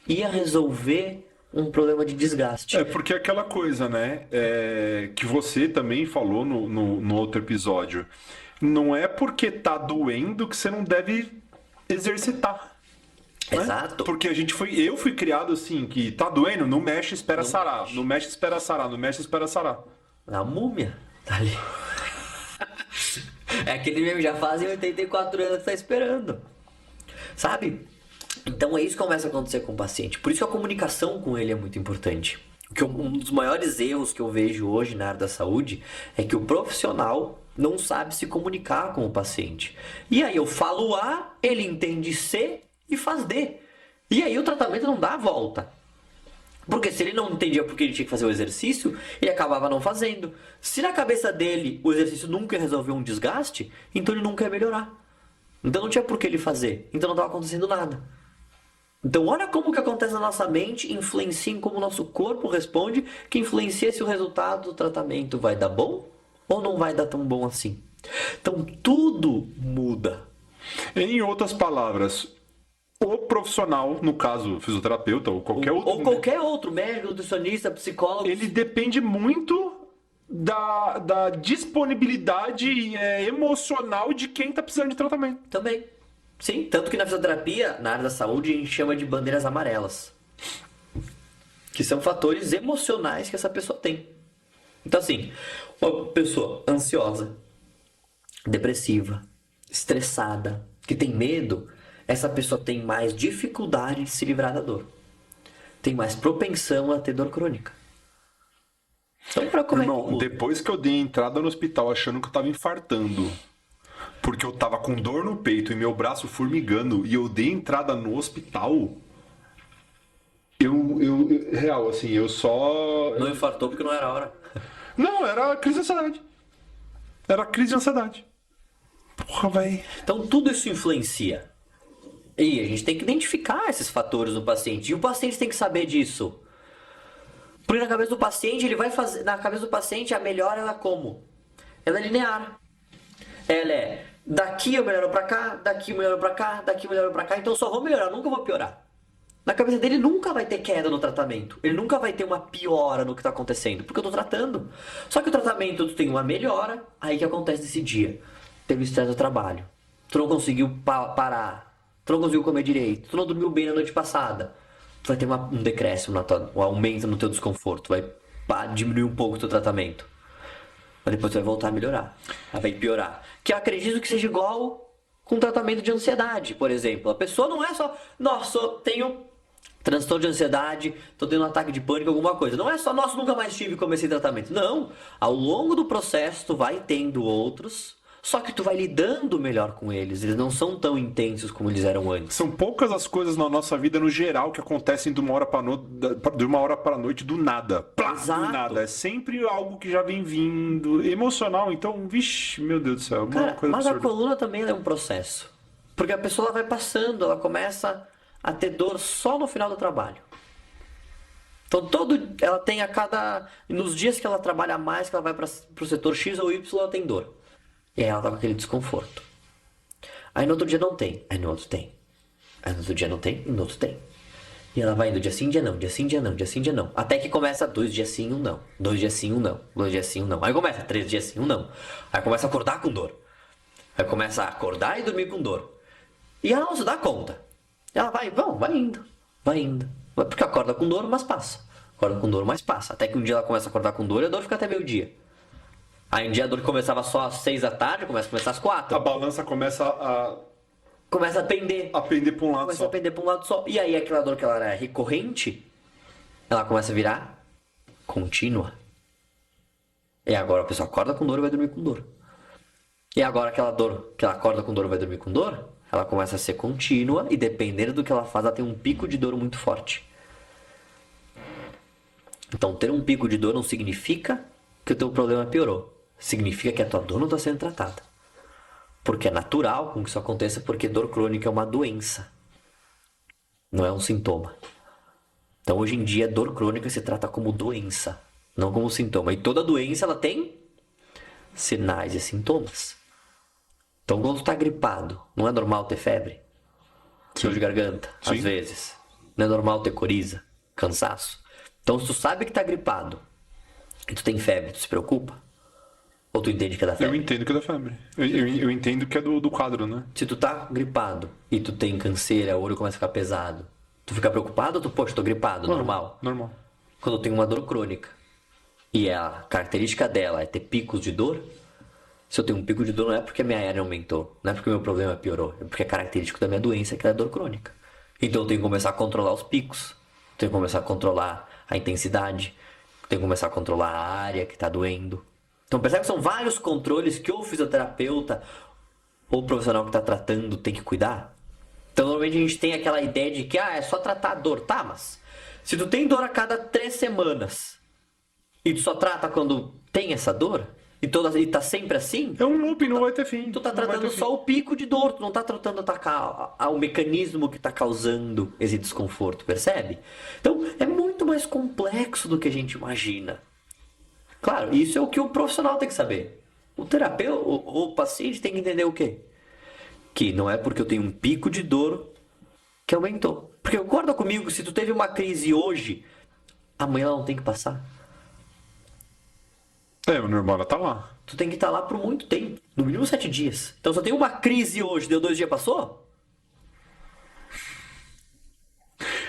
ia resolver um problema de desgaste. É porque é aquela coisa, né? Que você também falou no outro episódio. Não é porque tá doendo que você não deve exercitar. Exato. Né? Porque eu fui criado assim, que tá doendo, não mexe, espera sarar. Não mexe, espera sarar. Não mexe, espera sarar. A múmia tá ali. É aquele mesmo, já fazem 84 anos que tá esperando. Sabe? Então é isso que começa a acontecer com o paciente. Por isso que a comunicação com ele é muito importante. Porque um dos maiores erros que eu vejo hoje na área da saúde é que o profissional não sabe se comunicar com o paciente. E aí eu falo A, ele entende C e faz D. E aí o tratamento não dá a volta. Porque se ele não entendia porque ele tinha que fazer o exercício, ele acabava não fazendo. Se na cabeça dele o exercício nunca resolveu um desgaste, então ele nunca ia melhorar. Então não tinha por que ele fazer. Então não estava acontecendo nada. Então olha como o que acontece na nossa mente influencia em como o nosso corpo responde, que influencia se o resultado do tratamento vai dar bom ou não vai dar tão bom assim. Então tudo muda. Em outras palavras, o profissional, no caso fisioterapeuta ou qualquer outro, Ou qualquer outro, médico, nutricionista, psicólogo. ele depende muito da disponibilidade emocional de quem está precisando de tratamento. Também. Sim, tanto que na fisioterapia, na área da saúde, a gente chama de bandeiras amarelas. Que são fatores emocionais que essa pessoa tem. Então assim, uma pessoa ansiosa, depressiva, estressada, que tem medo, essa pessoa tem mais dificuldade de se livrar da dor. Tem mais propensão a ter dor crônica. Então, para como Irmão, depois que eu dei entrada no hospital achando que eu tava infartando, porque eu tava com dor no peito e meu braço formigando, e eu dei entrada no hospital, real, assim, eu só... Não infartou porque não era a hora. Não, era crise de ansiedade. Era crise de ansiedade. Porra, véi. Então tudo isso influencia. E a gente tem que identificar esses fatores no paciente. E o paciente tem que saber disso. Porque na cabeça do paciente, ele vai fazer. Na cabeça do paciente, a melhora ela é como? Ela é linear. Ela é daqui eu melhoro pra cá, daqui eu melhoro pra cá, daqui eu melhoro pra cá, então eu só vou melhorar, nunca vou piorar. Na cabeça dele nunca vai ter queda no tratamento. Ele nunca vai ter uma piora no que tá acontecendo, porque eu tô tratando. Só que o tratamento tu tem uma melhora, aí que acontece nesse dia? Teve estresse do trabalho. Tu não conseguiu parar. Tu não conseguiu comer direito. Tu não dormiu bem na noite passada. Tu vai ter um decréscimo, um aumento no teu desconforto. Vai diminuir um pouco o teu tratamento. Mas depois tu vai voltar a melhorar. Aí vai piorar. Que eu acredito que seja igual com tratamento de ansiedade, por exemplo. A pessoa não é só, nossa, eu tenho transtorno de ansiedade, tô tendo um ataque de pânico, alguma coisa. Não é só, nossa, nunca mais tive e comecei tratamento. Não. Ao longo do processo, tu vai tendo outros, só que tu vai lidando melhor com eles. Eles não são tão intensos como eles eram antes. São poucas as coisas na nossa vida, no geral, que acontecem de uma hora para noite, do nada. Plá, Exato. do nada. É sempre algo que já vem vindo. Emocional, então, vixe, meu Deus do céu. Cara, Uma coisa mas a absurda. coluna também é um processo. Porque a pessoa ela vai passando, ela começa a ter dor só no final do trabalho. Então ela tem nos dias que ela trabalha mais, que ela vai para o setor X ou Y, ela tem dor. E aí ela tá com aquele desconforto. Aí no outro dia não tem, aí no outro tem. Aí no outro dia não tem, e no outro tem. E ela vai indo dia sim, dia não, dia sim, dia não, dia sim, dia não. Até que começa 2 dias sim, 1 não. 2 dias sim, 1 não. 2 dias sim, 1 não. Aí começa 3 dias sim, 1 não. Aí começa a acordar com dor. Aí começa a acordar e dormir com dor. E ela não se dá conta. Ela vai indo, vai indo. Porque acorda com dor, mas passa. Acorda com dor, mas passa. Até que um dia ela começa a acordar com dor e a dor fica até meio-dia. Aí um dia a dor começava só às 6 da tarde, começa a começar às 4. A balança começa Começa a pender. a pender para um lado Começa só. a pender para um lado só. E aí aquela dor que ela era recorrente, ela começa a virar contínua. E agora a pessoa acorda com dor e vai dormir com dor. E agora aquela dor que ela acorda com dor e vai dormir com dor, ela começa a ser contínua e dependendo do que ela faz, ela tem um pico de dor muito forte. Então ter um pico de dor não significa que o teu problema piorou. Significa que a tua dor não está sendo tratada. Porque é natural com que isso aconteça, porque dor crônica é uma doença. Não é um sintoma. Então hoje em dia dor crônica se trata como doença, não como sintoma. E toda doença ela tem sinais e sintomas. Então quando tu tá gripado, não é normal ter febre? Dor de garganta, Sim. às vezes. Não é normal ter coriza, cansaço. Então se tu sabe que tá gripado e tu tem febre, tu se preocupa? Ou tu entende que é da Eu febre? entendo que é da febre. Eu entendo que é do quadro, né? Se tu tá gripado e tu tem canseira, o olho começa a ficar pesado, tu fica preocupado ou tu, poxa, tô gripado, normal? Normal. Quando eu tenho uma dor crônica e a característica dela é ter picos de dor, se eu tenho um pico de dor não é porque a minha hérnia aumentou, não é porque o meu problema piorou, é porque é característico da minha doença que é a dor crônica. Então eu tenho que começar a controlar os picos, tenho que começar a controlar a intensidade, tenho que começar a controlar a área que tá doendo. Então percebe que são vários controles que o fisioterapeuta ou o profissional que está tratando tem que cuidar. Então normalmente a gente tem aquela ideia de que é só tratar a dor. Tá, mas se tu tem dor a cada 3 semanas e tu só trata quando tem essa dor, e tá sempre assim, É um loop, não vai ter fim. tu tá Não vai tratando ter só fim. o pico de dor, tu não tá tratando atacar o mecanismo que tá causando esse desconforto, percebe? Então é muito mais complexo do que a gente imagina. Claro, isso é o que o profissional tem que saber. O terapeuta, o paciente tem que entender o quê? Que não é porque eu tenho um pico de dor que aumentou. Porque concorda comigo, se tu teve uma crise hoje, amanhã ela não tem que passar. O normal ela tá lá. Tu tem que estar lá por muito tempo, no mínimo 7 dias. Então só tem uma crise hoje, deu 2 dias, passou?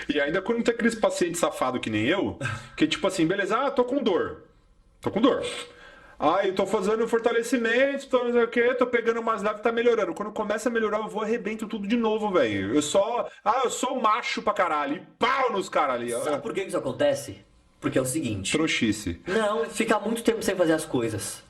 E ainda quando tem aqueles pacientes safados que nem eu, que tipo assim, beleza, tô com dor. Tô com dor. Eu tô fazendo fortalecimento, tô não sei o quê, tô pegando umas leves, tá melhorando. Quando começa a melhorar, eu vou arrebento tudo de novo, velho. Eu sou macho pra caralho. E pau nos caras ali. Sabe por que isso acontece? Porque é o seguinte. Trouxice. Não, ficar muito tempo sem fazer as coisas.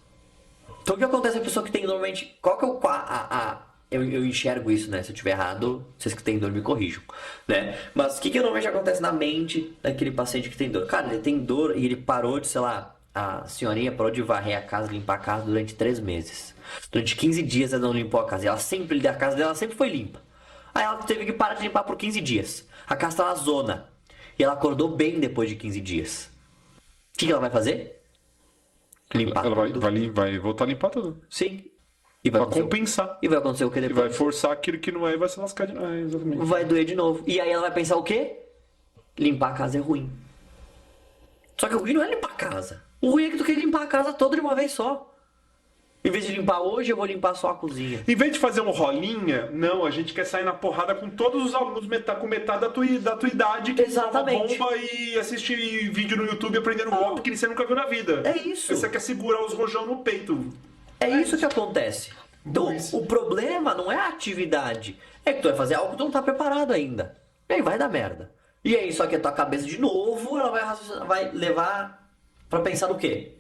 Então o que acontece é a pessoa que tem normalmente. Qual que é eu enxergo isso, né? Se eu estiver errado, vocês que têm dor me corrijam, né? Mas o que normalmente acontece na mente daquele paciente que tem dor? Cara, ele tem dor e ele parou de, sei lá, a senhorinha parou de varrer a casa, limpar a casa durante 3 meses. Durante 15 dias ela não limpou a casa. A casa dela sempre foi limpa. Aí ela teve que parar de limpar por 15 dias. A casa tá na zona. E ela acordou bem depois de 15 dias. O que ela vai fazer? Limpar Ela tudo. vai voltar a limpar tudo. Sim. E vai Pra acontecer compensar. E vai acontecer o que E depois? vai forçar aquilo que não é e vai se lascar de novo. Exatamente. Vai doer de novo. E aí ela vai pensar o quê? Limpar a casa é ruim. Só que o ruim não é limpar a casa. O ruim é que tu quer limpar a casa toda de uma vez só. Em vez de limpar hoje, eu vou limpar só a cozinha. Em vez de fazer um rolinha, não, a gente quer sair na porrada com todos os alunos com metade da tua idade que Exatamente. toma bomba e assiste vídeo no YouTube aprendendo golpe que você nunca viu na vida. É isso. Você quer segurar os rojão no peito. É isso que acontece. Então, Burrice. o problema não é a atividade. É que tu vai fazer algo que tu não tá preparado ainda. E aí vai dar merda. E aí, só que a tua cabeça de novo, ela vai levar pra pensar no quê?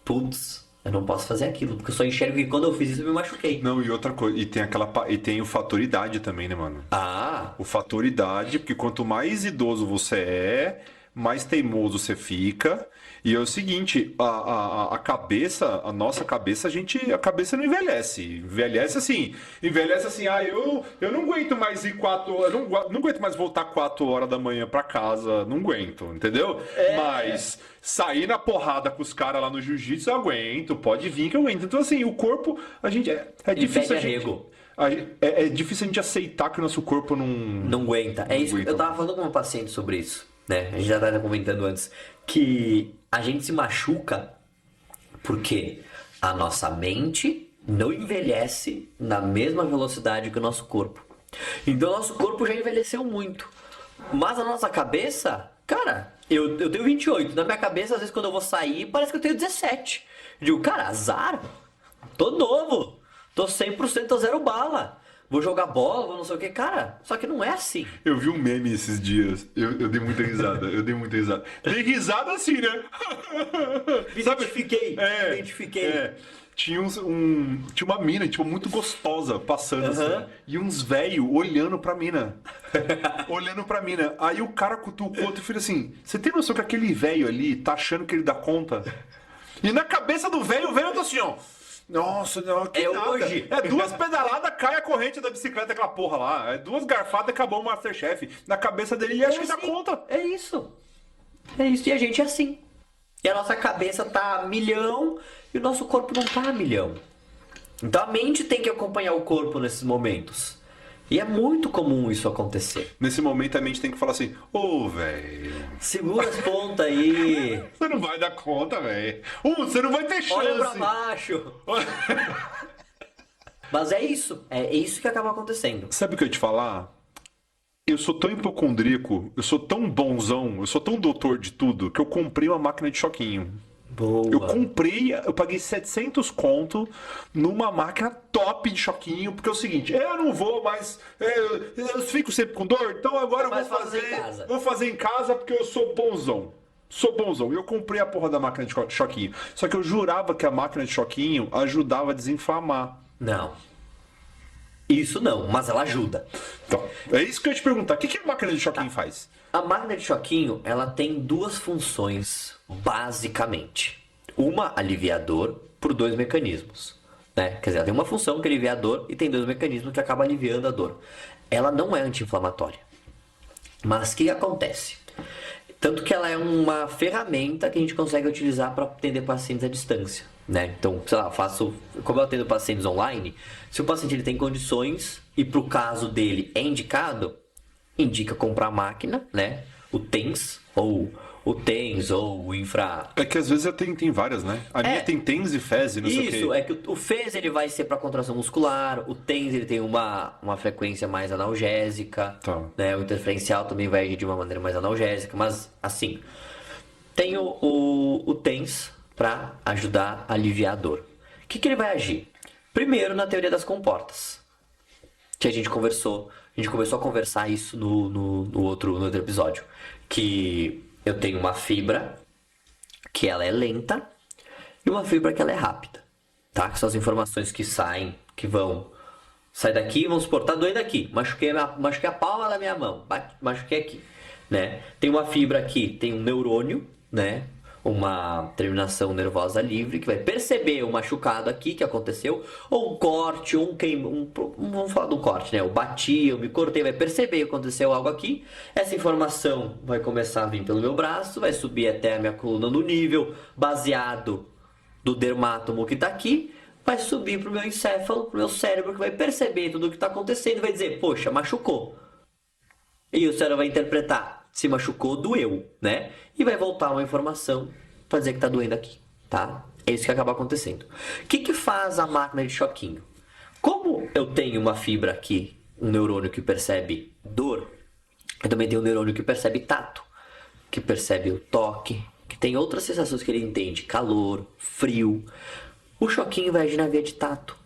Putz, eu não posso fazer aquilo, porque eu só enxergo que quando eu fiz isso eu me machuquei. Não, e outra coisa, e tem o fator idade também, né, mano? Ah, O fator idade, porque quanto mais idoso você é, mais teimoso você fica. E é o seguinte, a cabeça, a nossa cabeça, a cabeça não envelhece. Envelhece assim, eu não aguento mais ir 4 horas, não aguento mais voltar 4 horas da manhã pra casa, não aguento, entendeu? Mas sair na porrada com os caras lá no jiu-jitsu, eu aguento, pode vir que eu aguento. Então assim, o corpo, a gente é difícil a gente... arrego. É difícil a gente aceitar que o nosso corpo não... Não aguenta. É isso. aguenta. Eu tava falando com uma paciente sobre isso, né? A gente já tava comentando antes que a gente se machuca porque a nossa mente não envelhece na mesma velocidade que o nosso corpo. Então o nosso corpo já envelheceu muito. Mas a nossa cabeça, cara, eu tenho 28. Na minha cabeça, às vezes quando eu vou sair, parece que eu tenho 17. Eu digo, cara, azar. Tô novo. Tô 100% a 0 bala. Vou jogar bola, vou não sei o que. Cara, só que não é assim. Eu vi um meme esses dias. Eu dei muita risada. Dei risada assim, né? Identifiquei. Identifiquei. Tinha uma mina, tipo, muito gostosa passando assim. E uns velhos olhando pra mina. Olhando pra mina. Aí o cara cutuca o outro e fica assim: você tem noção que aquele velho ali tá achando que ele dá conta? E na cabeça do velho, o velho tá assim, ó. Nossa, não, que É nada. hoje. É 2 pedaladas, cai a corrente da bicicleta, aquela porra lá. É 2 garfadas, acabou o Masterchef. Na cabeça dele, ele acha que dá conta. É isso. É isso. E a gente é assim. E a nossa cabeça tá a milhão e o nosso corpo não tá a milhão. Então a mente tem que acompanhar o corpo nesses momentos. E é muito comum isso acontecer. Nesse momento, a mente tem que falar assim: ô, velho, Segura as pontas aí. você não vai dar conta, velho. Você não vai ter chance. Olha pra baixo. Mas é isso. É isso que acaba acontecendo. Sabe o que eu ia te falar? Eu sou tão hipocondríaco, eu sou tão bonzão, eu sou tão doutor de tudo, que eu comprei uma máquina de choquinho. Boa. Eu paguei 700 conto numa máquina top de choquinho, porque é o seguinte, eu não vou mais, eu fico sempre com dor, então agora eu Mas fazer em casa. vou fazer em casa porque eu sou bonzão. sou bonzão. E eu comprei a porra da máquina de choquinho. Só que eu jurava que a máquina de choquinho ajudava a desinflamar. Não. Isso não, mas ela ajuda. Então, é isso que eu ia te perguntar. O que a máquina de choquinho faz? A máquina de choquinho, ela tem duas funções, basicamente. Uma, aliviador, por dois mecanismos. Né? Quer dizer, ela tem uma função que é aliviador e tem dois mecanismos que acabam aliviando a dor. Ela não é anti-inflamatória. Mas o que acontece? Tanto que ela é uma ferramenta que a gente consegue utilizar para atender pacientes à distância. Né? Então, sei lá, como eu atendo pacientes online, se o paciente ele tem condições e para o caso dele é indicado, indica comprar a máquina, né? O TENS, ou o TENS, ou o Infra... É que às vezes tem várias, né? A minha tem TENS e FES, não sei o quê. Isso, é que o FES ele vai ser para contração muscular, o TENS ele tem uma frequência mais analgésica, Tá. né? O interferencial também vai agir de uma maneira mais analgésica, mas assim, tem o TENS para ajudar a aliviar a dor. O que ele vai agir? Primeiro na teoria das comportas, que a gente começou a conversar isso no outro episódio, que eu tenho uma fibra que ela é lenta e uma fibra que ela é rápida, tá? Que são as informações que saem, que vão sair daqui, vamos supor, tá doendo aqui, machuquei a palma da minha mão, machuquei aqui, né? Tem uma fibra aqui, tem um neurônio, né? Uma terminação nervosa livre que vai perceber o machucado aqui que aconteceu, ou um corte, ou vamos falar do corte, né? Eu bati, eu me cortei, vai perceber que aconteceu algo aqui. Essa informação vai começar a vir pelo meu braço, vai subir até a minha coluna no nível baseado do dermátomo que está aqui, vai subir para o meu encéfalo, para o meu cérebro, que vai perceber tudo o que está acontecendo e vai dizer, poxa, machucou. E o cérebro vai interpretar, se machucou, doeu, né? E vai voltar uma informação para dizer que tá doendo aqui, tá? É isso que acaba acontecendo. O que faz a máquina de choquinho? Como eu tenho uma fibra aqui, um neurônio que percebe dor, eu também tenho um neurônio que percebe tato, que percebe o toque, que tem outras sensações que ele entende, calor, frio. O choquinho vai agir na via de tato.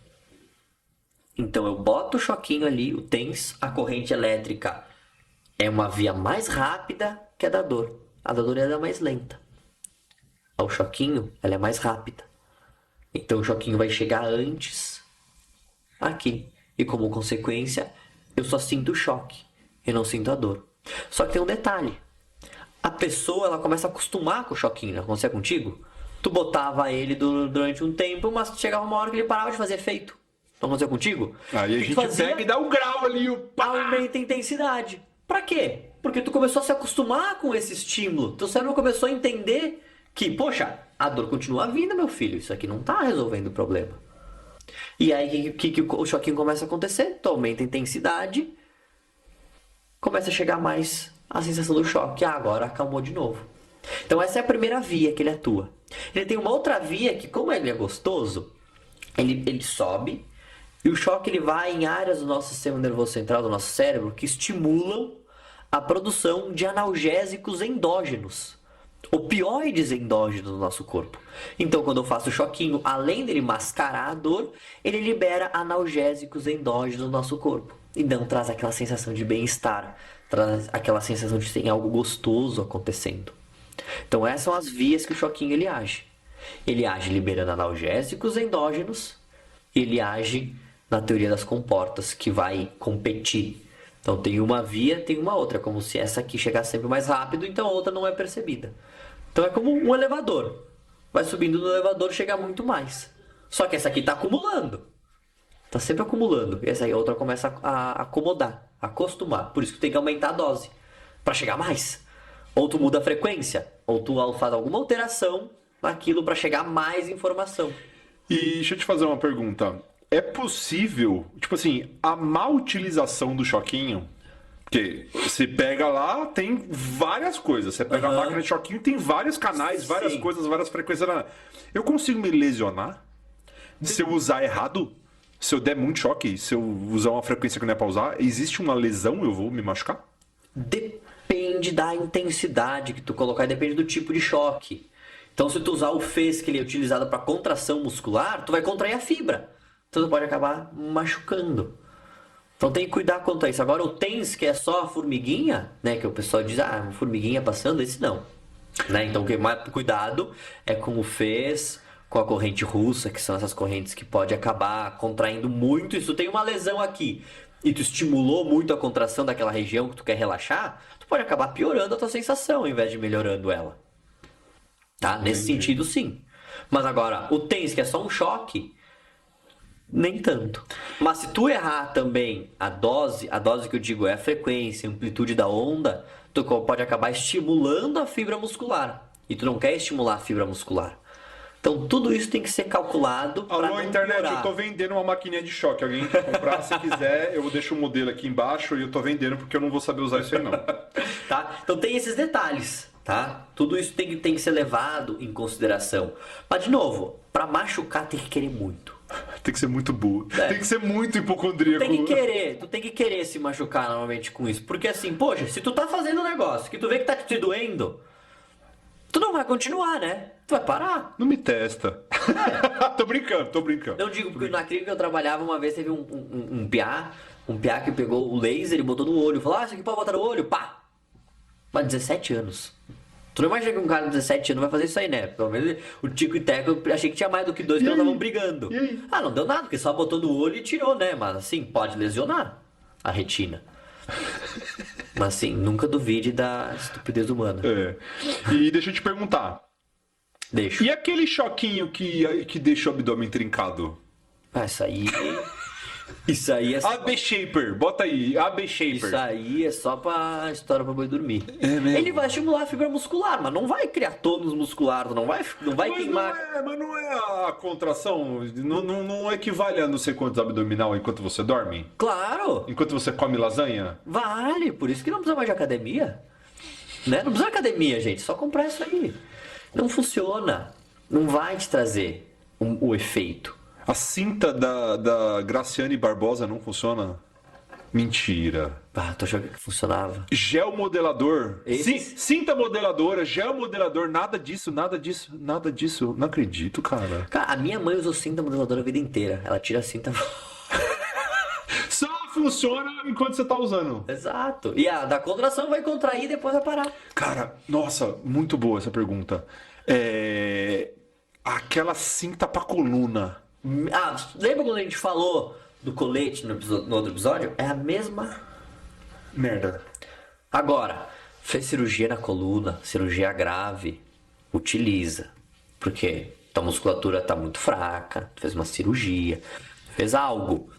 Então eu boto o choquinho ali, o TENS, a corrente elétrica é uma via mais rápida que a da dor. A da dor ela é mais lenta. O choquinho ela é mais rápida. Então o choquinho vai chegar antes aqui. E como consequência, eu só sinto o choque. Eu não sinto a dor. Só que tem um detalhe. A pessoa ela começa a acostumar com o choquinho. Não acontece contigo? Tu botava ele durante um tempo, mas chegava uma hora que ele parava de fazer efeito. Não aconteceu contigo? Aí a gente pega e dá um grau ali. Aumenta a intensidade. Pra quê? Porque tu começou a se acostumar com esse estímulo. Teu cérebro começou a entender que, poxa, a dor continua vindo, meu filho. Isso aqui não tá resolvendo o problema. E aí, o que o choquinho começa a acontecer? Tu aumenta a intensidade, começa a chegar mais a sensação do choque. Agora acalmou de novo. Então essa é a primeira via que ele atua. Ele tem uma outra via que, como ele é gostoso, ele sobe e o choque ele vai em áreas do nosso sistema nervoso central, do nosso cérebro, que estimulam a produção de analgésicos endógenos, opioides endógenos no nosso corpo. Então, quando eu faço o choquinho, além dele mascarar a dor, ele libera analgésicos endógenos no nosso corpo. Então, traz aquela sensação de bem-estar, traz aquela sensação de ter algo gostoso acontecendo. Então, essas são as vias que o choquinho ele age. Ele age liberando analgésicos endógenos, ele age na teoria das comportas, que vai competir. Então tem uma via, tem uma outra, como se essa aqui chegasse sempre mais rápido, então a outra não é percebida. Então é como um elevador. Vai subindo no elevador, chega muito mais. Só que essa aqui está acumulando. Está sempre acumulando. E essa aí a outra começa a acomodar, a acostumar. Por isso que tem que aumentar a dose, para chegar mais. Ou tu muda a frequência, ou tu faz alguma alteração naquilo para chegar mais informação. E deixa eu te fazer uma pergunta. É possível, tipo assim, a má utilização do choquinho? Porque você pega lá, tem várias coisas. Você pega a máquina de choquinho, tem vários canais, várias coisas, várias frequências. Eu consigo me lesionar se eu usar errado? Se eu der muito choque, se eu usar uma frequência que não é pra usar, existe uma lesão, eu vou me machucar? Depende da intensidade que tu colocar, depende do tipo de choque. Então se tu usar o FES, que ele é utilizado para contração muscular, tu vai contrair a fibra. Então tu pode acabar machucando. Então tem que cuidar quanto a isso. Agora o TENS, que é só a formiguinha, né? Que o pessoal diz, uma formiguinha passando, esse não. Né? Então, cuidado é com o fez, com a corrente russa, que são essas correntes que pode acabar contraindo muito. E se tu tem uma lesão aqui e tu estimulou muito a contração daquela região que tu quer relaxar, tu pode acabar piorando a tua sensação ao invés de melhorando ela. Tá? Nesse sentido, sim. Mas agora, o TENS, que é só um choque, nem tanto. Mas se tu errar também a dose que eu digo é a frequência, a amplitude da onda, tu pode acabar estimulando a fibra muscular. E tu não quer estimular a fibra muscular. Então tudo isso tem que ser calculado para Alô, não internet, piorar. eu tô vendendo uma maquininha de choque. Alguém quer comprar, se quiser, eu deixo o modelo aqui embaixo e eu tô vendendo porque eu não vou saber usar isso aí não. Tá? Então tem esses detalhes, tá? Tudo isso tem que ser levado em consideração. Mas de novo, para machucar tem que querer muito. Tem que ser muito burro. Tem que ser muito hipocondríaco. Tu tem que querer se machucar normalmente com isso. Porque assim, poxa, se tu tá fazendo um negócio que tu vê que tá te doendo, tu não vai continuar, né? Tu vai parar. Não me testa. Tô brincando. Eu digo, porque na clínica que eu trabalhava uma vez teve um piá que pegou o laser e botou no olho. Falou, isso aqui pode botar no olho, pá! Mas 17 anos. Tu não imagina que um cara de 17 anos vai fazer isso aí, né? Pelo menos o Tico e Teco, eu achei que tinha mais do que dois que não estavam brigando. E aí? Ah, não deu nada, porque só botou no olho e tirou, né? Mas assim, pode lesionar a retina. Mas assim, nunca duvide da estupidez humana. É. E deixa eu te perguntar. Deixa. E aquele choquinho que deixa o abdômen trincado? Ah, isso aí é só... AB Shaper, bota aí, AB Shaper. Isso aí é só pra história pra boi dormir. É mesmo? Ele vai estimular a fibra muscular, mas não vai criar tônus muscular, não vai queimar. Mas não é a contração, não equivale a não sei quantos abdominal enquanto você dorme? Claro, Enquanto você come lasanha? vale, por isso que não precisa mais de academia. Né? Não precisa de academia, gente, só comprar isso aí. Não funciona, não vai te trazer o efeito. A cinta da Graciane Barbosa não funciona? Mentira. Ah, tô achando que funcionava. Gel modelador. Esses? Cinta modeladora, gel modelador, nada disso. Não acredito, cara. Cara, a minha mãe usou cinta modeladora a vida inteira. Ela tira a cinta. Só funciona enquanto você tá usando. Exato. E a da contração vai contrair e depois vai parar. Cara, nossa, muito boa essa pergunta. Aquela cinta pra coluna. Ah, lembra quando a gente falou do colete no outro episódio? É a mesma. Merda. Agora, fez cirurgia na coluna, cirurgia grave, utiliza. Porque tua musculatura tá muito fraca, fez uma cirurgia, fez algo.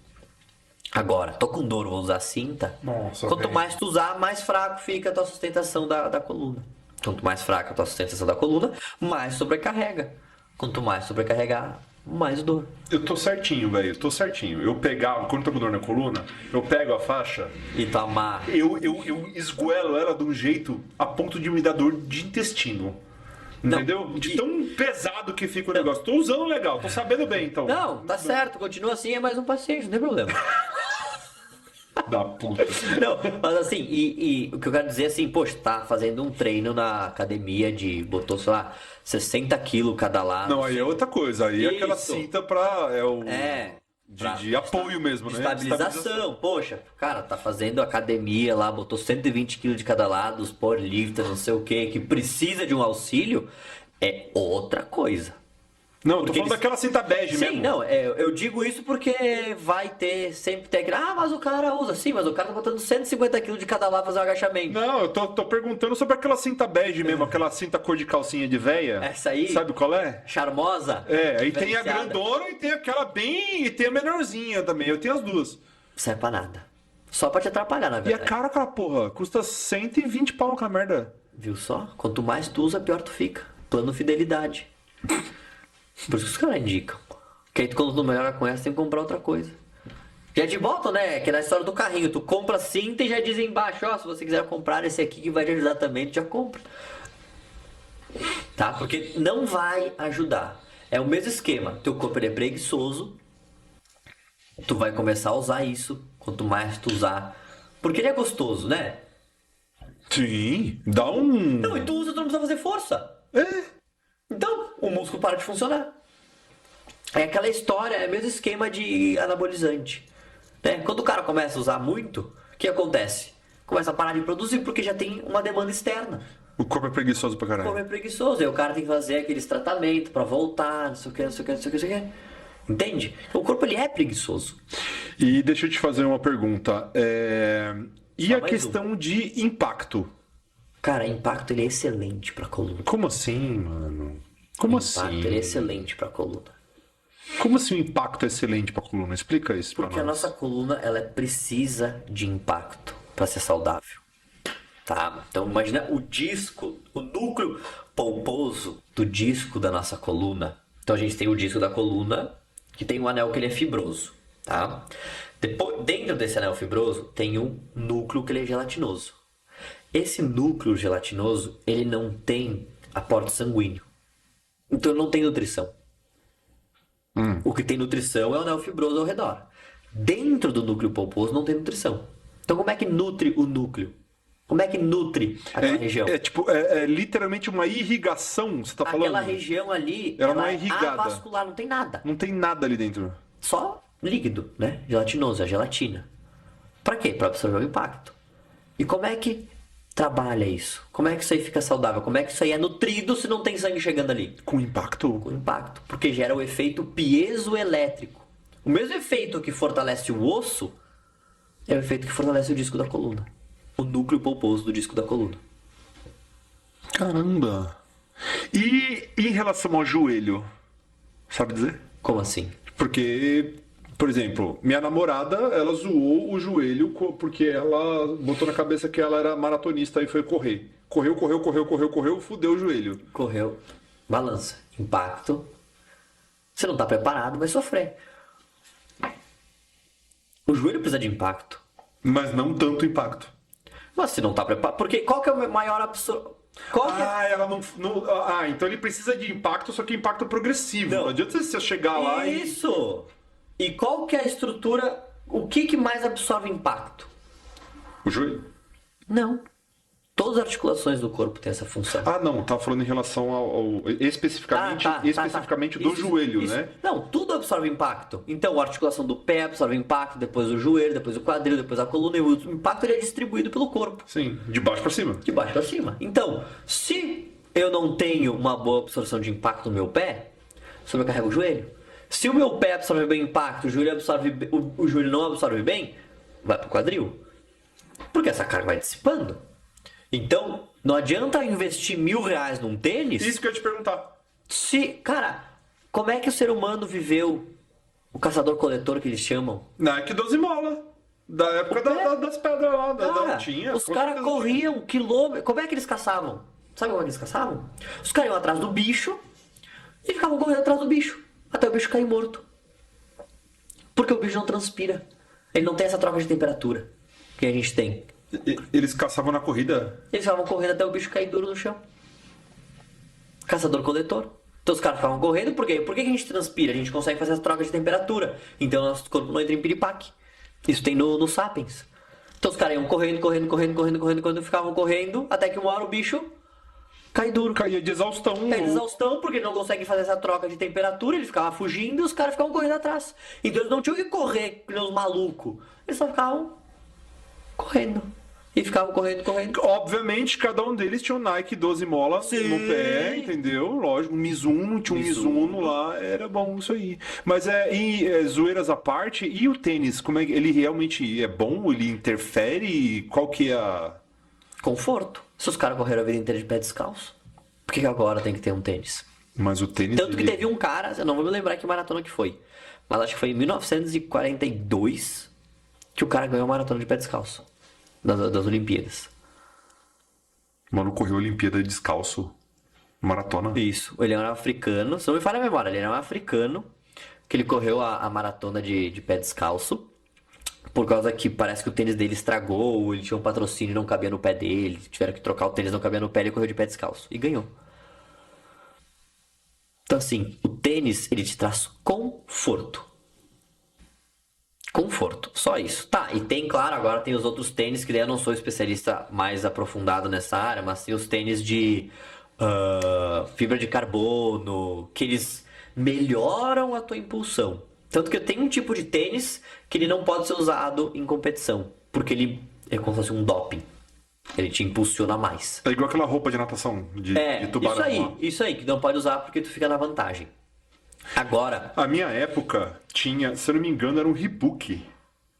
Agora, tô com dor, vou usar cinta. Nossa, Quanto velho. mais tu usar, mais fraco fica a tua sustentação da coluna. Quanto mais fraca a tua sustentação da coluna, mais sobrecarrega. Quanto mais sobrecarregar, mais dor. Eu tô certinho, velho. Tô certinho. Eu pegava, quando tô com dor na coluna, eu pego a faixa, E tu amarra. eu esguelo ela de um jeito a ponto de me dar dor de intestino. Não, Entendeu? De tão pesado que fica o negócio. Tô usando legal, tô sabendo bem, então. Não, tá certo, continua assim, é mais um paciente, não tem problema. Da puta. Não, mas assim, e o que eu quero dizer é assim, poxa, tá fazendo um treino na academia botou, sei lá, 60 quilos cada lado. Não, aí é outra coisa. Aí é aquela Isso. cinta pra. É. De apoio mesmo, né? Estabilização. Poxa, cara, tá fazendo academia lá, botou 120 quilos de cada lado, os powerlifters, não sei o que precisa de um auxílio, é outra coisa. Não, eu tô Porque falando eles- daquela cinta bege Sim, mesmo. não, eu digo isso porque sempre tem aquele, mas o cara usa, sim, mas o cara tá botando 150 quilos de cada lado pra fazer um agachamento. Não, eu tô perguntando sobre aquela cinta bege mesmo, aquela cinta cor de calcinha de véia. Essa aí? Sabe qual é? Charmosa. É, aí tem a diferenciada. grandona e tem aquela bem. E tem a menorzinha também. Eu tenho as duas. Serve pra nada. Só pra te atrapalhar, na E a verdade. cara, aquela porra, custa 120 pau aquela merda. Viu só? Quanto mais tu usa, pior tu fica. Plano fidelidade. Por isso que os caras indicam. Que aí quando tu melhora com essa, tem que comprar outra coisa. Já te botam, né? Que é na história do carrinho. Tu compra a cinta e já diz embaixo, ó, se você quiser comprar esse aqui que vai te ajudar também, tu já compra. Tá? Porque não vai ajudar. É o mesmo esquema. Teu corpo ele é preguiçoso. Tu vai começar a usar isso. Quanto mais tu usar. Porque ele é gostoso, né? Sim, dá um. Não, e tu usa, tu não precisa fazer força. É. Então, o músculo para de funcionar. É aquela história, é o mesmo esquema de anabolizante. Né? Quando o cara começa a usar muito, o que acontece? Começa a parar de produzir porque já tem uma demanda externa. O corpo é preguiçoso pra O corpo caralho. é preguiçoso, aí o cara tem que fazer aqueles tratamentos pra voltar, não sei o que, não sei o que, não sei o que, não sei o que. Entende? O corpo ele é preguiçoso. E deixa eu te fazer uma pergunta. E Só a mais questão de impacto? Cara, impacto ele é excelente pra coluna. Como assim, mano? Como Impacto assim? ele é excelente pra coluna. Como assim o impacto é excelente pra coluna? Explica isso pra Porque a nós. nossa coluna, ela precisa de impacto para ser saudável. Tá? Então imagina o disco, o núcleo polposo do disco da nossa coluna. Então a gente tem o disco da coluna, que tem um anel que ele é fibroso, tá? Depois, dentro desse anel fibroso tem um núcleo que ele é gelatinoso. Esse núcleo gelatinoso, ele não tem aporte sanguíneo. Então não tem nutrição. O que tem nutrição é o anel fibroso ao redor. Dentro do núcleo pulposo não tem nutrição. Então como é que nutre o núcleo? Como é que nutre aquela região? É literalmente uma irrigação, você tá falando? Aquela região ali, Ela ela não é é irrigada. avascular, não tem nada. Não tem nada ali dentro. Só líquido, né? Gelatinoso, a gelatina. Pra quê? Pra absorver o impacto. E como é que trabalha isso? Como é que isso aí fica saudável? Como é que isso aí é nutrido se não tem sangue chegando ali? Com impacto? Com impacto, porque gera o efeito piezoelétrico. O mesmo efeito que fortalece o osso é o efeito que fortalece o disco da coluna. O núcleo pulposo do disco da coluna. Caramba. E em relação ao joelho? Sabe dizer? Como assim? Porque, por exemplo, minha namorada, ela zoou o joelho porque ela botou na cabeça que ela era maratonista e foi correr. Correu, fudeu o joelho. Correu, balança, impacto. Você não tá preparado, vai sofrer. O joelho precisa de impacto. Mas não tanto impacto. Mas se não tá preparado. Porque qual que é o maior absurdo? Ela não. Então ele precisa de impacto, só que impacto progressivo. Não adianta você chegar lá e. Isso! E qual que é a estrutura? O que mais absorve impacto? O joelho? Não. Todas as articulações do corpo têm essa função. Não, tava falando em relação especificamente do Isso, joelho, isso. né? Não, tudo absorve impacto. Então, a articulação do pé absorve impacto, depois o joelho, depois o quadril, depois a coluna, e o impacto ele é distribuído pelo corpo. Sim, de baixo pra cima. De baixo para cima. Então, se eu não tenho uma boa absorção de impacto no meu pé, sobrecarrega o joelho. Se o meu pé absorve bem o impacto, o joelho não absorve bem, vai pro quadril. Porque essa carga vai dissipando. Então, não adianta investir R$1.000 num tênis. Isso que eu ia te perguntar. Cara, como é que o ser humano viveu o caçador-coletor que eles chamam? Nike 12 mola. Da época das pedras lá, da tinha. Os caras corriam quilômetros. Como é que eles caçavam? Sabe como é que eles caçavam? Os caras iam atrás do bicho e ficavam correndo atrás do bicho até o bicho cair morto. Porque o bicho não transpira. Ele não tem essa troca de temperatura que a gente tem. Eles caçavam na corrida? Eles ficavam correndo até o bicho cair duro no chão. Caçador-coletor. Então os caras ficavam correndo, por quê? Por que a gente transpira? A gente consegue fazer essa troca de temperatura. Então o nosso corpo não entra em piripaque. Isso tem no Sapiens. Então os caras iam correndo, ficavam correndo, até que uma hora o bicho cai duro. Caía de exaustão. Cai de exaustão, porque ele não consegue fazer essa troca de temperatura, ele ficava fugindo e os caras ficavam correndo atrás. Então eles não tinham que correr que nem os malucos. Eles só ficavam correndo. E ficavam correndo. Obviamente, cada um deles tinha um Nike 12 mola no pé, entendeu? Lógico, um Mizuno, tinha um Mizuno lá, era bom isso aí. Mas zoeiras à parte, e o tênis, como é que ele realmente é bom? Ele interfere? Qual que é a... Conforto. Se os caras correram a vida inteira de pé descalço, por que agora tem que ter um tênis? Mas o tênis... Tanto que teve um cara, eu não vou me lembrar que maratona que foi, mas acho que foi em 1942 que o cara ganhou a maratona de pé descalço. Das Olimpíadas. Mano, correu a Olimpíada descalço. Maratona. Isso. Ele era um africano, se não me falha a memória, ele era um africano que ele correu a maratona de pé descalço. Por causa que parece que o tênis dele estragou, ele tinha um patrocínio e não cabia no pé dele. Tiveram que trocar o tênis, não cabia no pé, ele correu de pé descalço. E ganhou. Então assim, o tênis, ele te traz conforto. Conforto, só isso. Tá, e tem, claro, agora tem os outros tênis, que daí eu não sou especialista mais aprofundado nessa área, mas tem os tênis de fibra de carbono, que eles melhoram a tua impulsão. Tanto que eu tenho um tipo de tênis que ele não pode ser usado em competição, porque ele é como se fosse um doping. Ele te impulsiona mais. É igual aquela roupa de natação de tubarão. Isso aí, que não pode usar porque tu fica na vantagem. Agora... A minha época tinha, se eu não me engano, era um Reebok.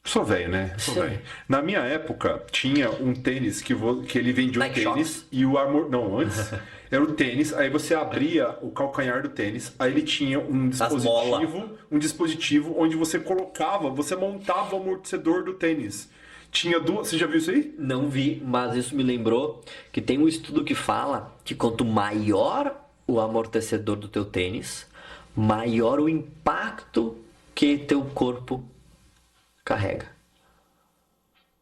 Sou velho, né? Sou velho. Na minha época, tinha um tênis que ele vendia o tênis e o armor... Não, antes era o tênis, aí você abria o calcanhar do tênis, aí ele tinha um dispositivo onde você montava o amortecedor do tênis. Tinha duas... Você já viu isso aí? Não vi, mas isso me lembrou que tem um estudo que fala que quanto maior o amortecedor do teu tênis, maior o impacto que teu corpo carrega.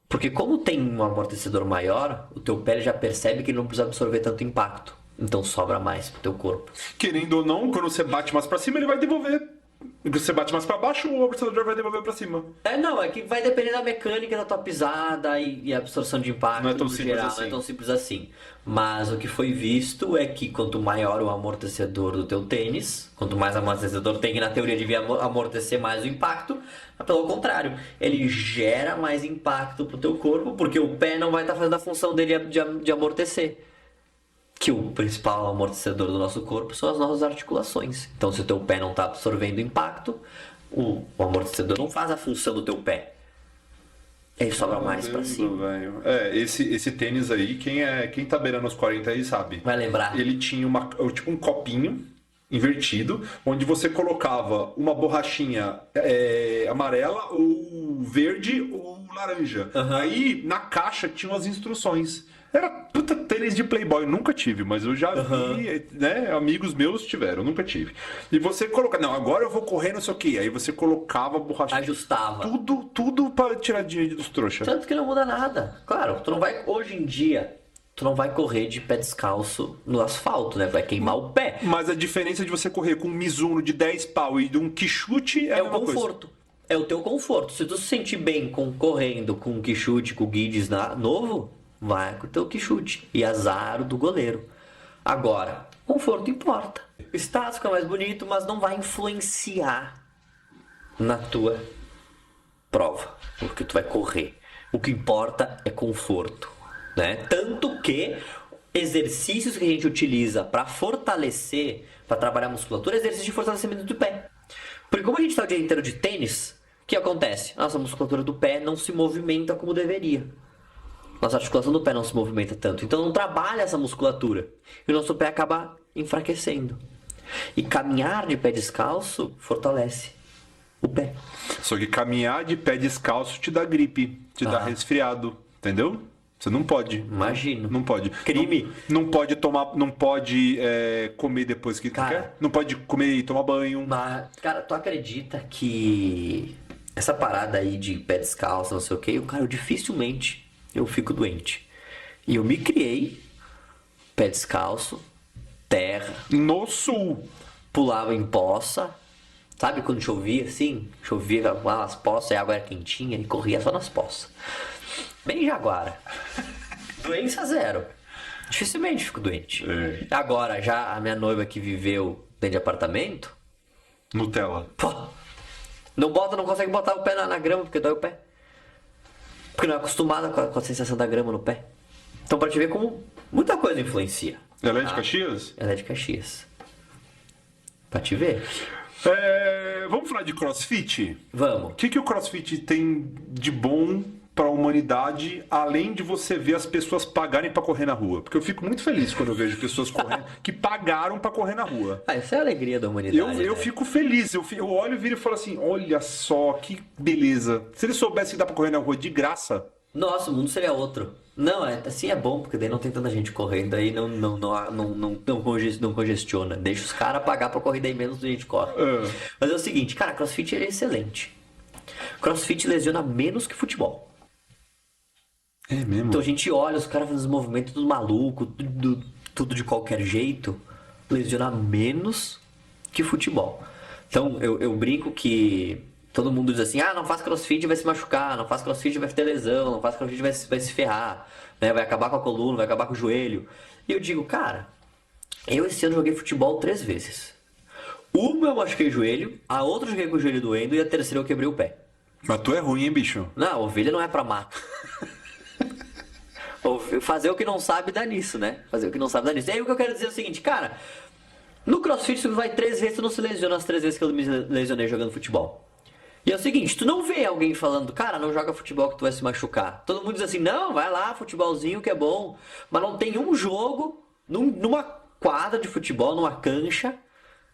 Porque como tem um amortecedor maior, o teu pé já percebe que ele não precisa absorver tanto impacto. Então sobra mais pro teu corpo. Querendo ou não, quando você bate mais pra cima, ele vai devolver. Quando você bate mais pra baixo, o amortecedor vai devolver pra cima. É que vai depender da mecânica da tua pisada e a absorção de impacto. Não é tão simples assim. Não é tão simples assim. Mas o que foi visto é que quanto maior o amortecedor do teu tênis, quanto mais amortecedor tem, que na teoria devia amortecer mais o impacto, mas pelo contrário, ele gera mais impacto pro teu corpo, porque o pé não vai estar fazendo a função dele de amortecer. Que o principal amortecedor do nosso corpo são as nossas articulações. Então, se o teu pé não está absorvendo impacto, o amortecedor não faz a função do teu pé. Ele sobra mais pra cima. Esse tênis aí, quem tá beirando os 40 aí sabe. Vai lembrar. Ele tinha tipo um copinho invertido, onde você colocava uma borrachinha amarela, ou verde, ou laranja. Uhum. Aí, na caixa, tinham as instruções. Era puta tênis de Playboy, nunca tive, mas eu já vi, né? Amigos meus tiveram, nunca tive. E você colocava, não, agora eu vou correr, não sei o que. Aí você colocava a borracha. Ajustava. Tudo para tirar dinheiro dos trouxas. Tanto que não muda nada. Claro, hoje em dia, tu não vai correr de pé descalço no asfalto, né? Vai queimar o pé. Mas a diferença de você correr com um Mizuno de 10 pau e de um Quixute é o conforto. É o teu conforto. Se tu se sentir bem correndo com um Quixute, com o Guides novo, vai com o teu Quixute. E azar do goleiro. Agora, conforto importa. O status fica mais bonito, mas não vai influenciar na tua prova. Porque tu vai correr. O que importa é conforto, né? Tanto que exercícios que a gente utiliza para fortalecer, para trabalhar a musculatura, é exercício de fortalecimento do pé. Porque como a gente está o dia inteiro de tênis, o que acontece? Nossa musculatura do pé não se movimenta como deveria. Nossa articulação do pé não se movimenta tanto. Então não trabalha essa musculatura. E o nosso pé acaba enfraquecendo. E caminhar de pé descalço fortalece o pé. Só que caminhar de pé descalço te dá gripe, te dá resfriado, entendeu? Você não pode. Imagino. Não pode. Crime. Não pode tomar, não pode comer depois que quer. Não pode comer e tomar banho. Mas, cara, tu acredita que essa parada aí de pé descalço, não sei o que, eu dificilmente eu fico doente. E eu me criei pé descalço, terra. No sul. Pulava em poça. Sabe quando chovia assim? Chovia nas poças e a água era quentinha e corria só nas poças. Bem Jaguara. Doença zero. Dificilmente fico doente. Agora, já a minha noiva que viveu dentro de apartamento... Nutella. Pô, não consegue botar o pé na grama porque dói o pé. Porque não é acostumada com a sensação da grama no pé. Então pra te ver como muita coisa influencia. Ela é de Caxias? Ela é de Caxias. Pra te ver. Vamos falar de CrossFit? Vamos. O que o CrossFit tem de bom para a humanidade, além de você ver as pessoas pagarem para correr na rua? Porque eu fico muito feliz quando eu vejo pessoas correndo que pagaram para correr na rua. Essa é a alegria da humanidade. Eu fico feliz. Eu olho, viro e falo assim: olha só que beleza. Se eles soubessem que dá para correr na rua de graça. Nossa, o mundo seria outro. Não, assim é bom, porque daí não tem tanta gente correndo, aí não congestiona. Deixa os caras pagar pra corrida aí menos gente corre. Mas é o seguinte, cara, CrossFit ele é excelente. CrossFit lesiona menos que futebol. É mesmo? Então a gente olha os caras fazendo os movimentos tudo maluco, tudo de qualquer jeito, lesiona menos que futebol. Então eu brinco que todo mundo diz assim, não faz CrossFit vai se machucar, não faz CrossFit vai ter lesão, não faz CrossFit vai se ferrar, né? Vai acabar com a coluna, vai acabar com o joelho. E eu digo, cara, eu esse ano joguei futebol 3 vezes. Uma eu machuquei o joelho, a outra eu joguei com o joelho doendo e a terceira eu quebrei o pé. Mas tu é ruim, hein, bicho? Não, ovelha não é pra mato. Fazer o que não sabe dá nisso, né? Fazer o que não sabe dá nisso. E aí o que eu quero dizer é o seguinte, cara, no CrossFit tu vai 3 vezes, tu não se lesiona as 3 vezes que eu me lesionei jogando futebol. E é o seguinte, tu não vê alguém falando, cara, não joga futebol que tu vai se machucar. Todo mundo diz assim, não, vai lá, futebolzinho que é bom. Mas não tem um jogo, numa quadra de futebol, numa cancha,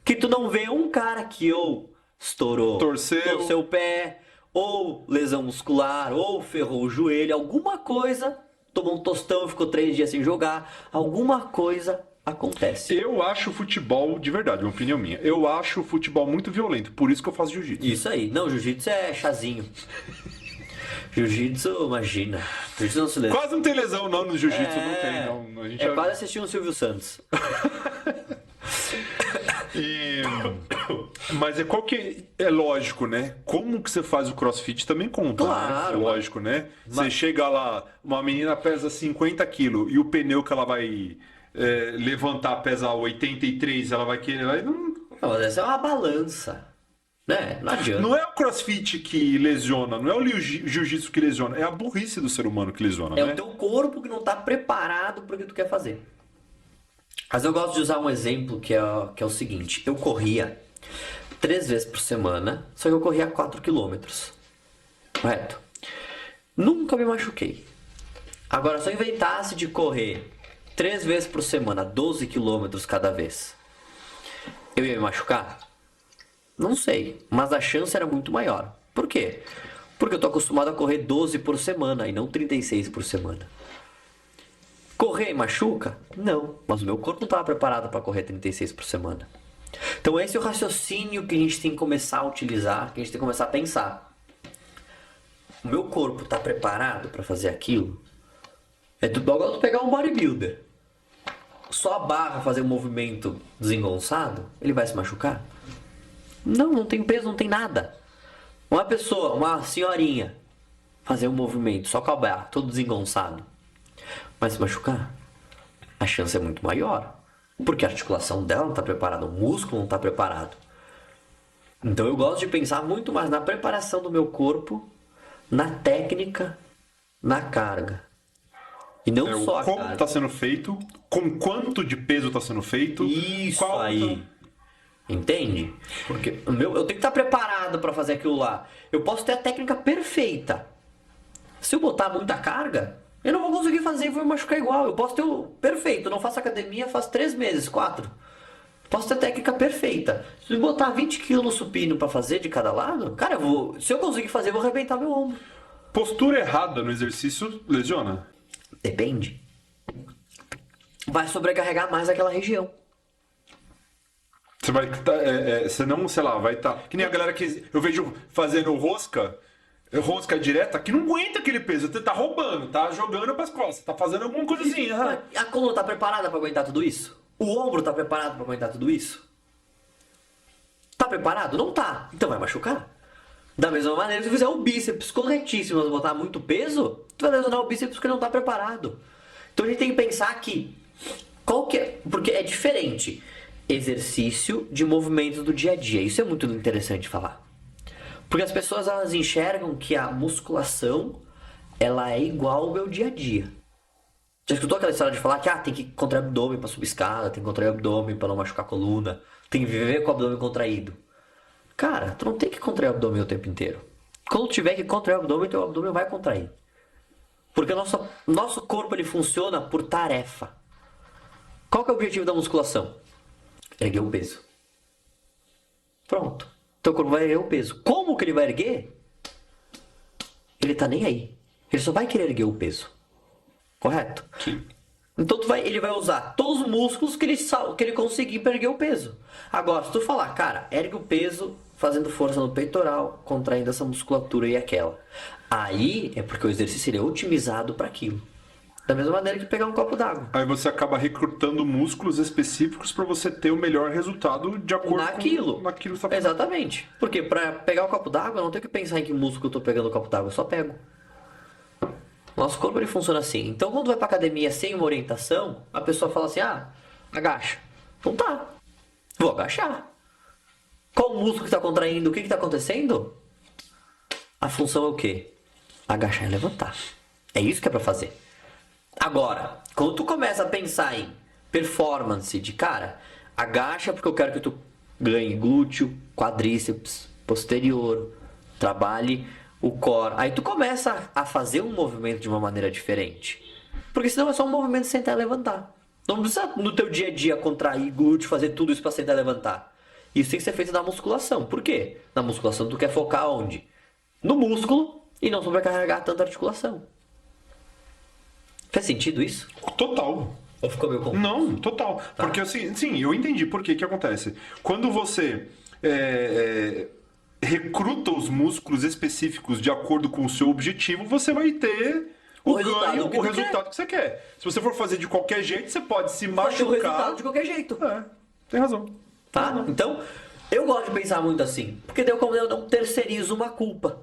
que tu não vê um cara que ou estourou, torceu o pé, ou lesão muscular, ou ferrou o joelho, alguma coisa, tomou um tostão e ficou 3 dias sem jogar, alguma coisa acontece. Eu acho o futebol, de verdade, uma opinião minha, eu acho o futebol muito violento, por isso que eu faço jiu-jitsu. Isso aí. Não, jiu-jitsu é chazinho. Jiu-jitsu, imagina. Jiu-jitsu não se lesiona. Quase não tem lesão não no jiu-jitsu, não tem não. A gente quase assistir um Silvio Santos. Mas qual que é lógico, né? Como que você faz o CrossFit também conta, claro, né? Lógico, né? Você chega lá, uma menina pesa 50 quilos e o pneu que ela vai levantar pesa 83, ela vai querer... Não, mas essa é uma balança, né? Não adianta. Não é o CrossFit que lesiona, não é o jiu-jitsu que lesiona, é a burrice do ser humano que lesiona, né? É o teu corpo que não está preparado para o que tu quer fazer. Mas eu gosto de usar um exemplo que é o seguinte. Eu corria 3 vezes por semana, só que eu corria 4 quilômetros. Correto? Nunca me machuquei. Agora, se eu inventasse de correr 3 vezes por semana, 12 quilômetros cada vez, eu ia me machucar? Não sei, mas a chance era muito maior. Por quê? Porque eu tô acostumado a correr 12 por semana e não 36 por semana. Correr machuca? Não, mas o meu corpo não estava preparado para correr 36 por semana. Então esse é o raciocínio que a gente tem que começar a utilizar, que a gente tem que começar a pensar. O meu corpo está preparado para fazer aquilo? É tudo igual tu pegar um bodybuilder. Só a barra fazer um movimento desengonçado, ele vai se machucar? Não, não tem peso, não tem nada. Uma pessoa, uma senhorinha, fazer um movimento só com a barra, todo desengonçado, vai se machucar? A chance é muito maior. Porque a articulação dela não está preparada, o músculo não está preparado. Então eu gosto de pensar muito mais na preparação do meu corpo, na técnica, na carga. E não só a como carga. Está sendo feito, com quanto de peso está sendo feito. Isso aí. Entende? Porque eu tenho que estar preparado para fazer aquilo lá. Eu posso ter a técnica perfeita. Se eu botar muita carga, eu não vou conseguir fazer e vou me machucar igual. Eu posso ter o perfeito. Eu não faço academia faz 3 meses, 4. Posso ter a técnica perfeita. Se eu botar 20 kg no supino para fazer de cada lado, cara, se eu conseguir fazer, eu vou arrebentar meu ombro. Postura errada no exercício lesiona? Depende. Vai sobrecarregar mais aquela região. Você vai senão, sei lá, vai estar. Que nem a galera que eu vejo fazendo rosca direta, que não aguenta aquele peso. Você tá roubando, tá jogando pras costas, tá fazendo alguma coisa assim. A coluna tá preparada para aguentar tudo isso? O ombro tá preparado para aguentar tudo isso? Tá preparado? Não tá. Então vai machucar. Da mesma maneira, se fizer o bíceps corretíssimo, mas botar muito peso, tu vai lesionar o bíceps porque não tá preparado. Então a gente tem que pensar aqui, porque é diferente exercício de movimentos do dia a dia. Isso é muito interessante falar. Porque as pessoas elas enxergam que a musculação ela é igual ao meu dia a dia. Já escutou aquela história de falar que tem que contrair o abdômen para subir escada, tem que contrair o abdômen para não machucar a coluna, tem que viver com o abdômen contraído. Cara, tu não tem que contrair o abdômen o tempo inteiro. Quando tiver que contrair o abdômen, teu abdômen vai contrair. Porque o nosso corpo ele funciona por tarefa. Qual que é o objetivo da musculação? Erguer o peso. Pronto. Teu corpo vai erguer o peso. Como que ele vai erguer? Ele tá nem aí. Ele só vai querer erguer o peso. Correto? Sim. Então ele vai usar todos os músculos que ele conseguir para erguer o peso. Agora, se tu falar, cara, ergue o peso fazendo força no peitoral, contraindo essa musculatura e aquela. Aí é porque o exercício ele é otimizado para aquilo. Da mesma maneira que pegar um copo d'água. Aí você acaba recrutando músculos específicos para você ter o melhor resultado de acordo com naquilo que você tá fazendo. Exatamente. Porque para pegar o copo d'água, eu não tenho que pensar em que músculo eu tô pegando o copo d'água, eu só pego. Nosso corpo ele funciona assim. Então quando vai pra academia sem uma orientação, a pessoa fala assim, agacha. Não tá. Vou agachar. Qual o músculo que está contraindo? O que está acontecendo? A função é o quê? Agachar e levantar. É isso que é para fazer. Agora, quando tu começa a pensar em performance de cara, agacha porque eu quero que tu ganhe glúteo, quadríceps, posterior, trabalhe o core. Aí tu começa a fazer um movimento de uma maneira diferente. Porque senão é só um movimento de sentar e levantar. Não precisa no teu dia a dia contrair glúteo, fazer tudo isso para sentar e levantar. Isso tem que ser feito na musculação. Por quê? Na musculação tu quer focar onde? No músculo e não sobrecarregar tanta articulação. Faz sentido isso? Total. Ou ficou meio confuso? Não, total. Tá. Porque assim, sim, eu entendi por que acontece. Quando você recruta os músculos específicos de acordo com o seu objetivo, você vai ter o resultado ganho, que o tu resultado que você quer. Se você for fazer de qualquer jeito, você pode se Vai ter o machucar. resultado de qualquer jeito. Tem razão. Tá? Então, eu gosto de pensar muito assim. Porque daí eu não terceirizo uma culpa.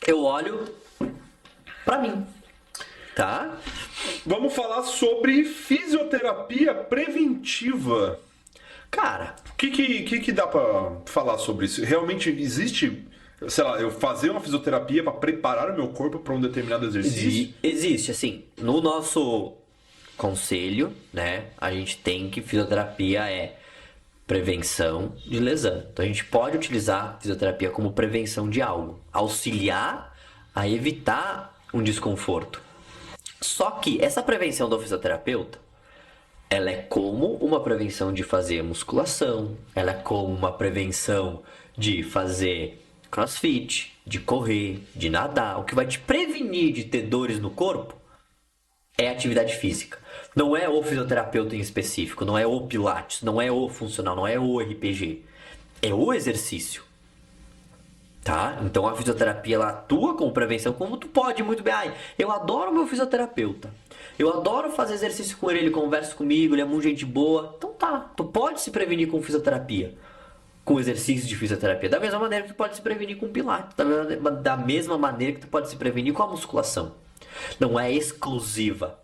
Eu olho pra mim. Tá? Vamos falar sobre fisioterapia preventiva. Cara, O que dá pra falar sobre isso? Realmente existe, sei lá, eu fazer uma fisioterapia para preparar o meu corpo para um determinado exercício? existe, assim, no nosso conselho, né? A gente tem que fisioterapia é prevenção de lesão. Então a gente pode utilizar fisioterapia como prevenção de algo, auxiliar a evitar um desconforto. Só que essa prevenção do fisioterapeuta, ela é como uma prevenção de fazer musculação, ela é como uma prevenção de fazer crossfit, de correr, de nadar. O que vai te prevenir de ter dores no corpo é a atividade física. Não é o fisioterapeuta em específico, não é o pilates, não é o funcional, não é o RPG. É o exercício. Tá? Então a fisioterapia ela atua com prevenção, como tu pode muito bem. Ai, eu adoro meu fisioterapeuta. Eu adoro fazer exercício com ele conversa comigo, ele é muito gente boa. Então tá, tu pode se prevenir com fisioterapia, com exercício de fisioterapia. Da mesma maneira que tu pode se prevenir com pilates, da mesma maneira que tu pode se prevenir com a musculação. Não é exclusiva.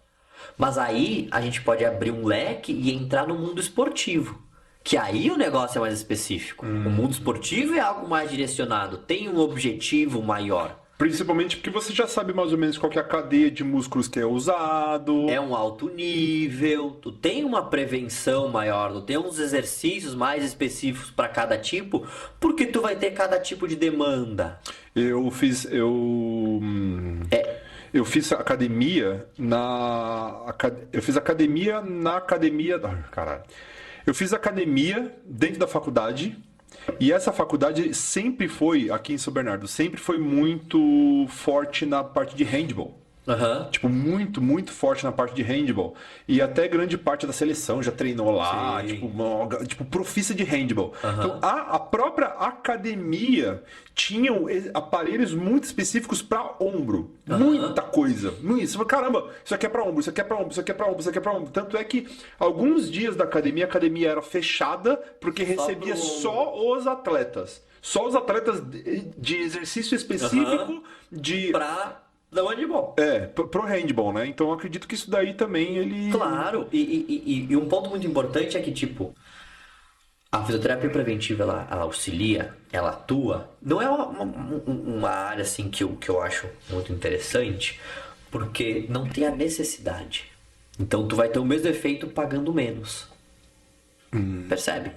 Mas aí a gente pode abrir um leque e entrar no mundo esportivo. Que aí o negócio é mais específico. O mundo esportivo é algo mais direcionado, tem um objetivo maior. Principalmente porque você já sabe mais ou menos qual que é a cadeia de músculos que é usado. É um alto nível, tu tem uma prevenção maior, tu tem uns exercícios mais específicos para cada tipo, porque tu vai ter cada tipo de demanda. Eu fiz academia eu fiz academia na academia, caralho. Eu fiz academia dentro da faculdade e essa faculdade sempre foi, aqui em São Bernardo, sempre foi muito forte na parte de handball. Uhum. Tipo, muito, muito forte na parte de handball. E até grande parte da seleção já treinou lá, tipo, profissa de handball. Então, a própria academia tinha aparelhos muito específicos para ombro. Muita coisa. Você fala, caramba, isso aqui é para ombro, isso aqui é para ombro, isso aqui é para ombro, isso aqui é para ombro. Tanto é que alguns dias da academia, a academia era fechada porque recebia só os atletas. Só os atletas de exercício específico Da handball. Pro handball, né? Então eu acredito que isso daí também ele. Claro, e um ponto muito importante é que, tipo, a fisioterapia preventiva ela auxilia, ela atua. Não é uma área assim que eu acho muito interessante, porque não tem a necessidade. Então tu vai ter o mesmo efeito pagando menos. Percebe?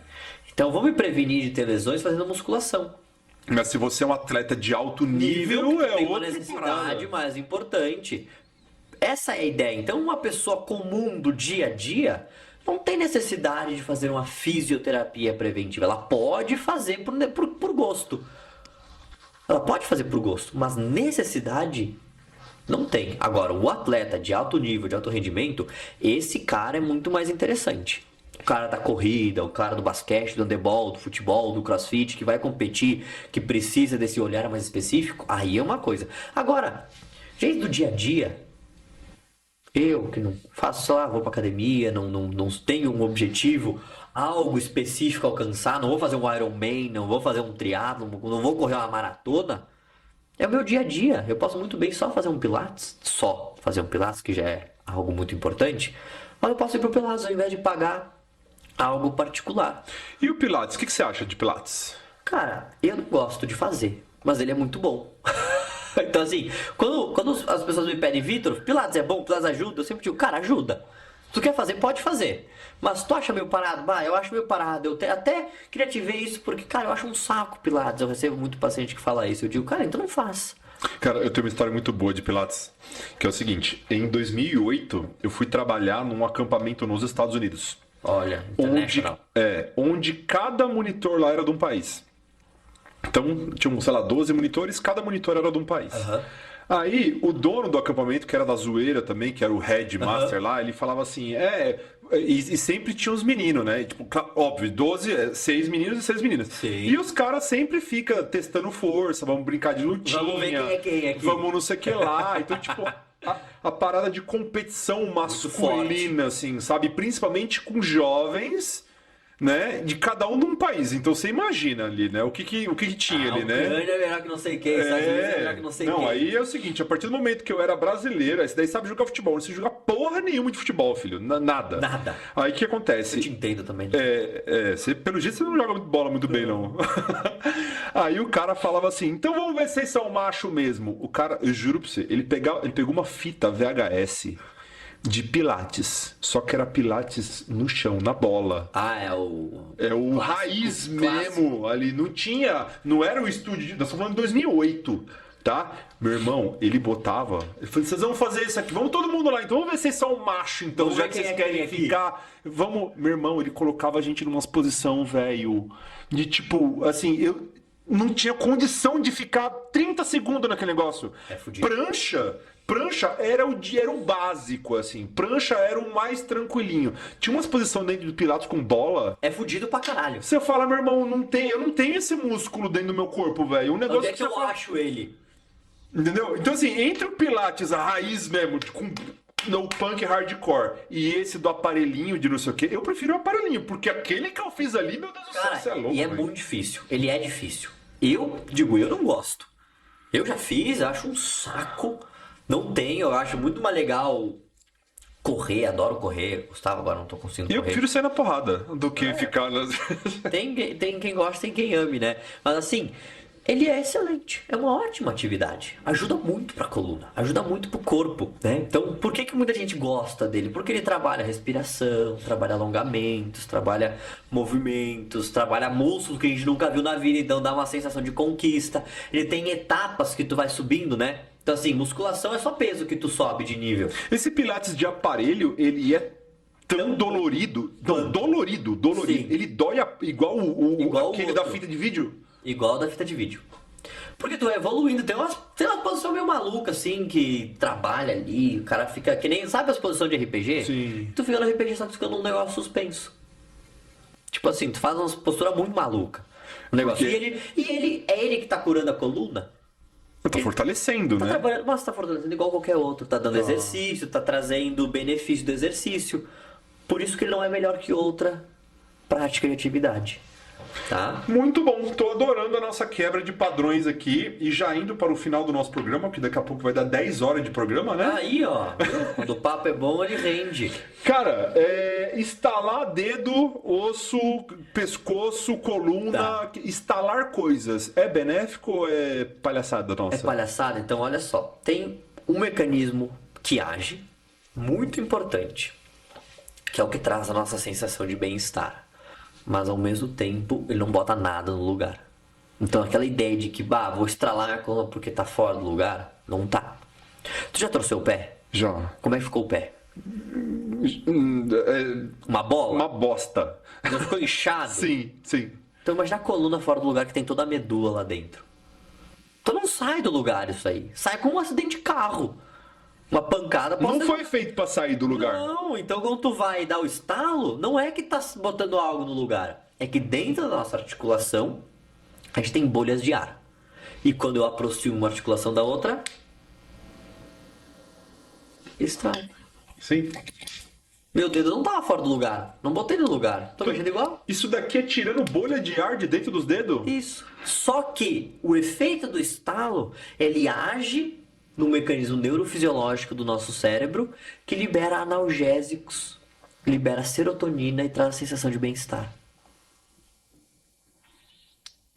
Então vamos me prevenir de ter lesões fazendo musculação. Mas se você é um atleta de alto nível, que tem uma outra necessidade parada. mais importante. Essa é a ideia. Então, uma pessoa comum do dia a dia não tem necessidade de fazer uma fisioterapia preventiva. Ela pode fazer por gosto. Ela pode fazer por gosto, mas necessidade não tem. Agora, o atleta de alto nível, de alto rendimento, esse cara é muito mais interessante. O cara da corrida, o cara do basquete, do handebol, do futebol, do crossfit, que vai competir, que precisa desse olhar mais específico, aí é uma coisa. Agora, gente do dia a dia, eu que não faço só, vou pra academia, não tenho um objetivo, algo específico a alcançar, não vou fazer um Ironman, não vou fazer um triatlo, não vou correr uma maratona, é o meu dia a dia. Eu posso muito bem só fazer um pilates, que já é algo muito importante, mas eu posso ir pro pilates ao invés de pagar algo particular. E o Pilates? O que você acha de Pilates? Cara, eu não gosto de fazer, mas ele é muito bom. Então, assim, quando as pessoas me pedem, Vitor, Pilates é bom, Pilates ajuda, eu sempre digo, cara, ajuda. Se tu quer fazer, pode fazer. Mas tu acha meio parado? Bah, eu acho meio parado. Até queria te ver isso, porque, cara, eu acho um saco Pilates. Eu recebo muito paciente que fala isso. Eu digo, cara, então não faz. Cara, eu tenho uma história muito boa de Pilates, que é o seguinte, em 2008 eu fui trabalhar num acampamento nos Estados Unidos. Olha, international. Onde cada monitor lá era de um país. Então, tinham, sei lá, 12 monitores, cada monitor era de um país. Aí, o dono do acampamento, que era da zoeira também, que era o headmaster lá, ele falava assim, e sempre tinha os meninos, né? E, tipo, óbvio, 12, 6 meninos e 6 meninas. Sim. E os caras sempre ficam testando força, vamos brincar de lutinha. Vamos ver quem é quem aqui. Vamos não sei o que lá. Então, tipo, a parada de competição masculina, assim, sabe? Principalmente com jovens, né? De cada um de um país. Então você imagina ali, né? O que tinha ali, né? Ucrânia é melhor que não sei quem, Estados Unidos é melhor que não sei quem. Não, aí é o seguinte, a partir do momento que eu era brasileiro, aí você daí sabe jogar futebol, não se joga porra nenhuma de futebol, filho. Nada. Nada. Aí o que acontece? Eu te entendo também. Pelo jeito você não joga bola muito bem, não. Aí o cara falava assim, então vamos ver se vocês são macho mesmo. O cara, eu juro pra você, ele pegou uma fita VHS de Pilates, só que era Pilates no chão, na bola. É o clássico, raiz mesmo, ali, não era o estúdio, nós estamos falando de 2008, tá? Meu irmão, ele botava, ele falou, vocês vão fazer isso aqui, vamos todo mundo lá, então vamos ver se vocês são macho, então, Vamos já ver que quem vocês é querem quem aqui. ficar, vamos, meu irmão, ele colocava a gente numa posição, velho, de tipo, assim, eu não tinha condição de ficar 30 segundos naquele negócio. É fudido. Prancha era o básico, assim. Prancha era o mais tranquilinho. Tinha umas posições dentro do Pilates com bola. É fudido pra caralho. Você fala, meu irmão, eu não tenho esse músculo dentro do meu corpo, velho. Um negócio Onde é que você eu fala- acho ele? Entendeu? Então, assim, entre o Pilates, a raiz mesmo, com no punk hardcore, e esse do aparelhinho de não sei o quê, eu prefiro o aparelhinho, porque aquele que eu fiz ali, meu Deus do céu, Cara, você é louco. e é velho. muito difícil. Ele é difícil. Eu não gosto. Eu já fiz, acho um saco. Não tenho, eu acho muito mais legal correr, adoro correr. Gustavo, agora não tô conseguindo E eu correr. prefiro sair na porrada do que ficar nas... Tem quem gosta, tem quem ame, né? Mas assim, ele é excelente. É uma ótima atividade. Ajuda muito pra coluna, ajuda muito pro corpo, né? Então, por que muita gente gosta dele? Porque ele trabalha respiração, trabalha alongamentos, trabalha movimentos, trabalha músculos que a gente nunca viu na vida, então dá uma sensação de conquista. Ele tem etapas que tu vai subindo, né? Então assim, musculação é só peso que tu sobe de nível. Esse Pilates de aparelho, ele é tão dolorido. Não, dolorido. Sim. Ele dói igual Igual o aquele da outro. fita de vídeo. Igual da fita de vídeo. Porque tu vai evoluindo, tem uma posição meio maluca, assim, que trabalha ali, o cara fica que nem, sabe as posições de RPG? Sim. Tu fica no RPG só ficando um negócio suspenso. Tipo assim, tu faz uma postura muito maluca. O negócio. Porque- É ele que tá curando a coluna? Eu tô fortalecendo, Tá né? trabalhando, mas tá fortalecendo igual qualquer outro, tá dando exercício, tá trazendo o benefício do exercício. Por isso que ele não é melhor que outra prática de atividade. Tá? Muito bom, tô adorando a nossa quebra de padrões aqui e já indo para o final do nosso programa, que daqui a pouco vai dar 10 horas de programa, né? Aí, ó, viu? Quando o papo é bom, ele rende. Cara, estalar dedo, osso, pescoço, coluna, Tá. estalar coisas, é benéfico ou é palhaçada nossa? É palhaçada? Então, olha só. Tem um mecanismo que age, muito importante, que é o que traz a nossa sensação de bem-estar. Mas, ao mesmo tempo, ele não bota nada no lugar. Então, aquela ideia de que, vou estralar minha coluna porque tá fora do lugar, não tá. Tu já torceu o pé? Já. Como é que ficou o pé? É Uma bola? uma bosta. Não ficou inchado? Sim, sim. Então imagina a coluna fora do lugar que tem toda a medula lá dentro. Então não sai do lugar isso aí. Sai com um acidente de carro. Uma pancada pode Não ser- foi feito pra sair do lugar. Não, então quando tu vai dar o estalo, não é que tá botando algo no lugar. É que dentro da nossa articulação, a gente tem bolhas de ar. E quando eu aproximo uma articulação da outra, extrai. Sim. Meu dedo não tava fora do lugar. Não botei no lugar. Tô mexendo igual. Isso daqui é tirando bolha de ar de dentro dos dedos? Isso. Só que o efeito do estalo, ele age no mecanismo neurofisiológico do nosso cérebro que libera analgésicos, libera serotonina e traz a sensação de bem-estar.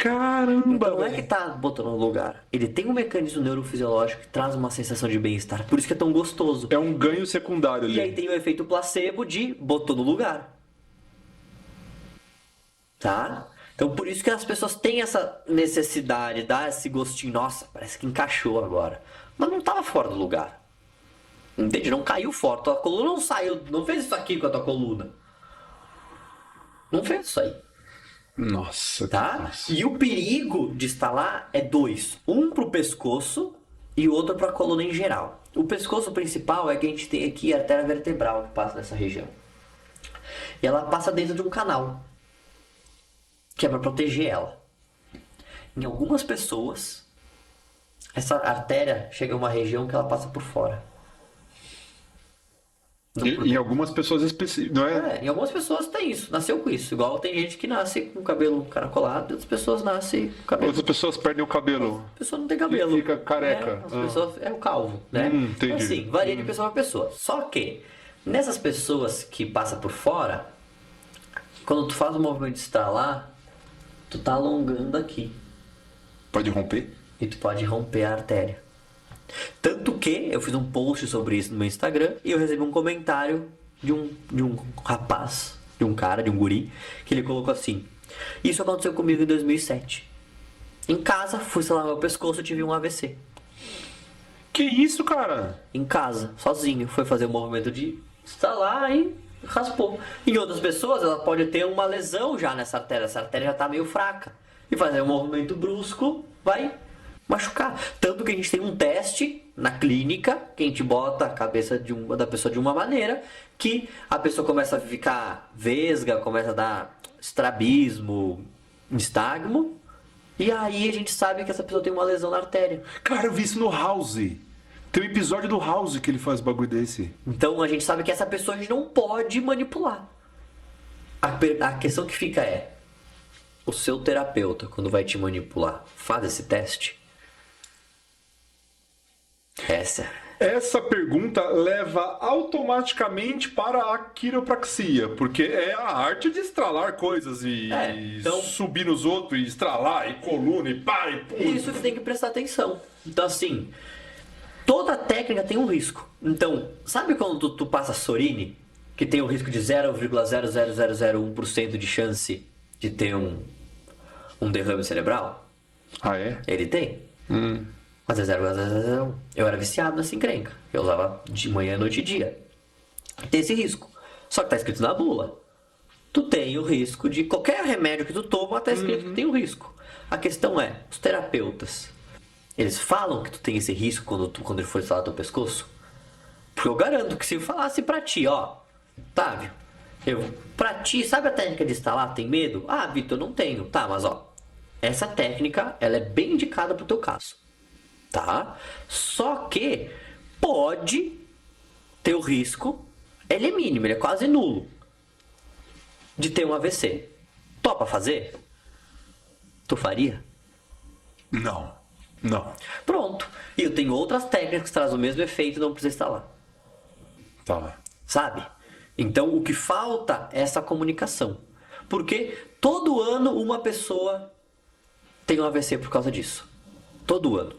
Caramba, Então não é que velho. tá botando no lugar. Ele tem um mecanismo neurofisiológico que traz uma sensação de bem-estar. Por isso que é tão gostoso. É um ganho secundário E aí ali. tem o efeito placebo de botou no lugar. Tá? Então por isso que as pessoas têm essa necessidade, dá esse gostinho. Nossa, parece que encaixou agora. Mas não tava fora do lugar. Entende? Não caiu fora. Tua coluna não saiu. Não fez isso aqui com a tua coluna. Não fez isso aí. Nossa, Tá? nossa. E o perigo de instalar é dois. Um pro pescoço e o outro pra coluna em geral. O pescoço principal é que a gente tem aqui a artéria vertebral que passa nessa região. E ela passa dentro de um canal, que é para proteger ela. Em algumas pessoas, essa artéria chega a uma região que ela passa por fora. Em algumas pessoas específicas, não é? Em algumas pessoas tem isso, nasceu com isso. Igual tem gente que nasce com o cabelo caracolado, outras pessoas nascem com o cabelo. Outras pessoas perdem o cabelo. A pessoa não tem cabelo. E fica careca. As pessoas, é o calvo, né? Entendi. Então, assim, varia de pessoa para pessoa. Só que, nessas pessoas que passam por fora, quando tu faz o movimento de estralar, tu tá alongando aqui. Pode romper? E tu pode romper a artéria. Tanto que eu fiz um post sobre isso no meu Instagram e eu recebi um comentário de um rapaz, de um cara, de um guri, que ele colocou assim: isso aconteceu comigo em 2007. Em casa, fui selar meu pescoço e tive um AVC. Que isso, cara? Em casa, sozinho, foi fazer o movimento de estalar e raspou. Em outras pessoas, ela pode ter uma lesão já nessa artéria, essa artéria já tá meio fraca. E fazer um movimento brusco vai machucar. Tanto que a gente tem um teste na clínica, que a gente bota a cabeça da pessoa de uma maneira, que a pessoa começa a ficar vesga, começa a dar estrabismo, nistagmo, e aí a gente sabe que essa pessoa tem uma lesão na artéria. Cara, eu vi isso no House. Tem um episódio do House que ele faz bagulho desse. Então a gente sabe que essa pessoa a gente não pode manipular. A questão que fica é: o seu terapeuta, quando vai te manipular, faz esse teste? Essa pergunta leva automaticamente para a quiropraxia, porque é a arte de estralar coisas e então, subir nos outros, e estralar, e coluna, e pá, e pum. isso você tem que prestar atenção. Então assim, toda técnica tem um risco. Então, sabe quando tu passa Sorine, que tem o risco de 0,00001% de chance de ter um derrame cerebral? Ah, é? Ele tem. Mas é 0,001. Eu era viciado nessa encrenca. Eu usava de manhã, noite e dia. Tem esse risco. Só que tá escrito na bula. Tu tem o risco de qualquer remédio que tu toma, tá escrito que tem o risco. A questão é, os terapeutas, eles falam que tu tem esse risco quando ele for instalar teu pescoço? Porque eu garanto que se eu falasse pra ti, ó, Otávio, pra ti, sabe a técnica de instalar? Tem medo? Ah, Vitor, não tenho. Tá, mas ó, essa técnica, ela é bem indicada pro teu caso. Tá? Só que pode ter o risco, ele é mínimo, ele é quase nulo, de ter um AVC. Topa fazer? Tu faria? Não. Pronto. E eu tenho outras técnicas que trazem o mesmo efeito e não precisa instalar. Tá. Sabe? Então o que falta é essa comunicação. Porque todo ano uma pessoa tem um AVC por causa disso. Todo ano.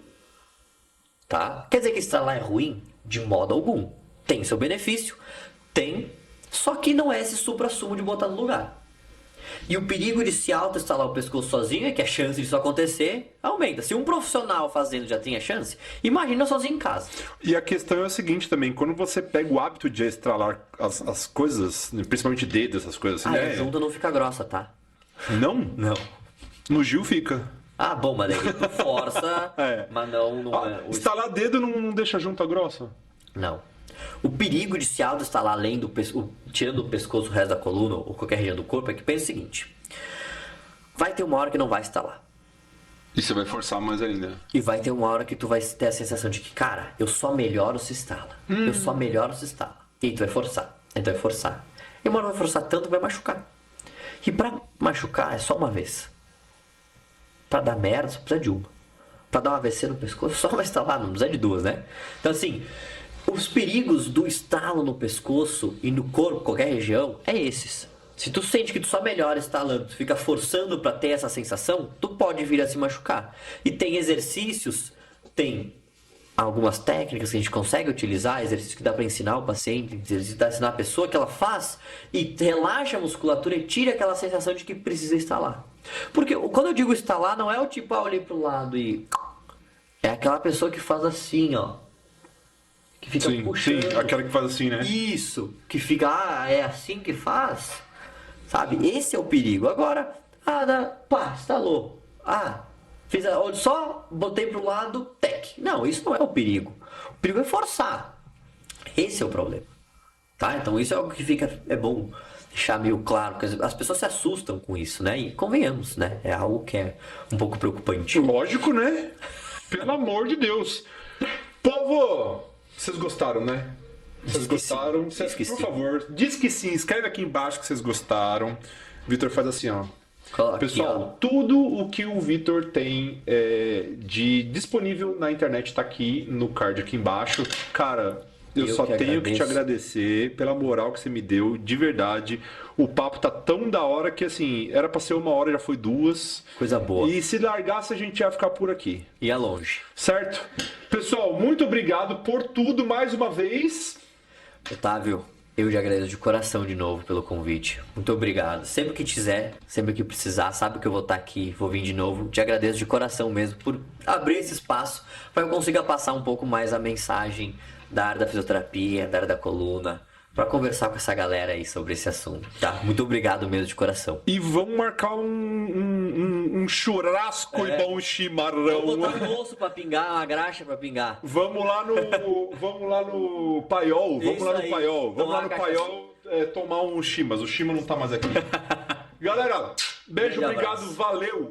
Tá? Quer dizer que instalar é ruim? De modo algum. Tem seu benefício? Tem. Só que não é esse supra-sumo de botar no lugar. E o perigo de se auto-instalar o pescoço sozinho é que a chance disso acontecer aumenta. Se um profissional fazendo já tem a chance, imagina sozinho em casa. E a questão é o seguinte também, quando você pega o hábito de estralar as coisas, principalmente dedos, essas coisas assim, A junta não fica grossa, tá? Não? Não. No Gil fica. Ah, bom, mas daí tu força, mas não é... Instalar dedo não deixa a junta grossa? Não. O perigo de se auto-instalar além tirando o pescoço, o resto da coluna ou qualquer região do corpo é que pensa o seguinte: vai ter uma hora que não vai instalar. E você vai forçar mais ainda. E vai ter uma hora que tu vai ter a sensação de que, cara, eu só melhoro se instala. Eu só melhoro se instala. E aí tu vai forçar. Aí tu vai forçar. E uma hora vai forçar tanto que vai machucar. E pra machucar é só uma vez. Pra dar merda, só precisa de uma. Pra dar um AVC no pescoço, só vai instalar, não precisa de duas, né? Então assim, os perigos do estalo no pescoço e no corpo, qualquer região, é esses. Se tu sente que tu só melhora estalando, tu fica forçando pra ter essa sensação, tu pode vir a se machucar. E tem exercícios, tem algumas técnicas que a gente consegue utilizar, exercícios que dá pra ensinar o paciente, exercícios que dá pra ensinar a pessoa que ela faz e relaxa a musculatura e tira aquela sensação de que precisa estalar. Porque quando eu digo estalar, não é o tipo, olhei pro lado e... É aquela pessoa que faz assim, ó. Que fica puxando. Sim, aquela que faz assim, né? Isso, que fica, é assim que faz, sabe? Esse é o perigo. Agora, pá, estalou. Só botei pro lado, tec. Não, isso não é o perigo. O perigo é forçar. Esse é o problema, tá? Então isso é algo que é bom deixar meio claro, porque as pessoas se assustam com isso, né? E convenhamos, né? É algo que é um pouco preocupante. Lógico, né? Pelo amor de Deus. Povo, vocês gostaram, né? Vocês gostaram? Por favor, diz que sim. Escreve aqui embaixo que vocês gostaram. Vitor faz assim, ó. Pessoal, tudo o que o Vitor tem de disponível na internet tá aqui no card aqui embaixo. Cara, eu só tenho que te agradecer pela moral que você me deu, de verdade. O papo tá tão da hora que, assim, era pra ser 1 hora, já foi 2. Coisa boa. E se largasse, a gente ia ficar por aqui. Ia longe. Certo? Pessoal, muito obrigado por tudo mais uma vez. Otávio, eu já agradeço de coração de novo pelo convite. Muito obrigado. Sempre que quiser, sempre que precisar, sabe que eu vou estar aqui, vou vir de novo. Te agradeço de coração mesmo por abrir esse espaço para eu consiga passar um pouco mais a mensagem da área da fisioterapia, da área da coluna, para conversar com essa galera aí sobre esse assunto, tá? Muito obrigado mesmo de coração. E vamos marcar um churrasco e bom chimarrão. Vou botar um osso pra pingar, uma graxa pra pingar. Vamos lá no Paiol. Vamos lá no Paiol. Vamos lá no Paiol tomar um chimas. O chima não tá mais aqui. Galera, beijo, obrigado, valeu.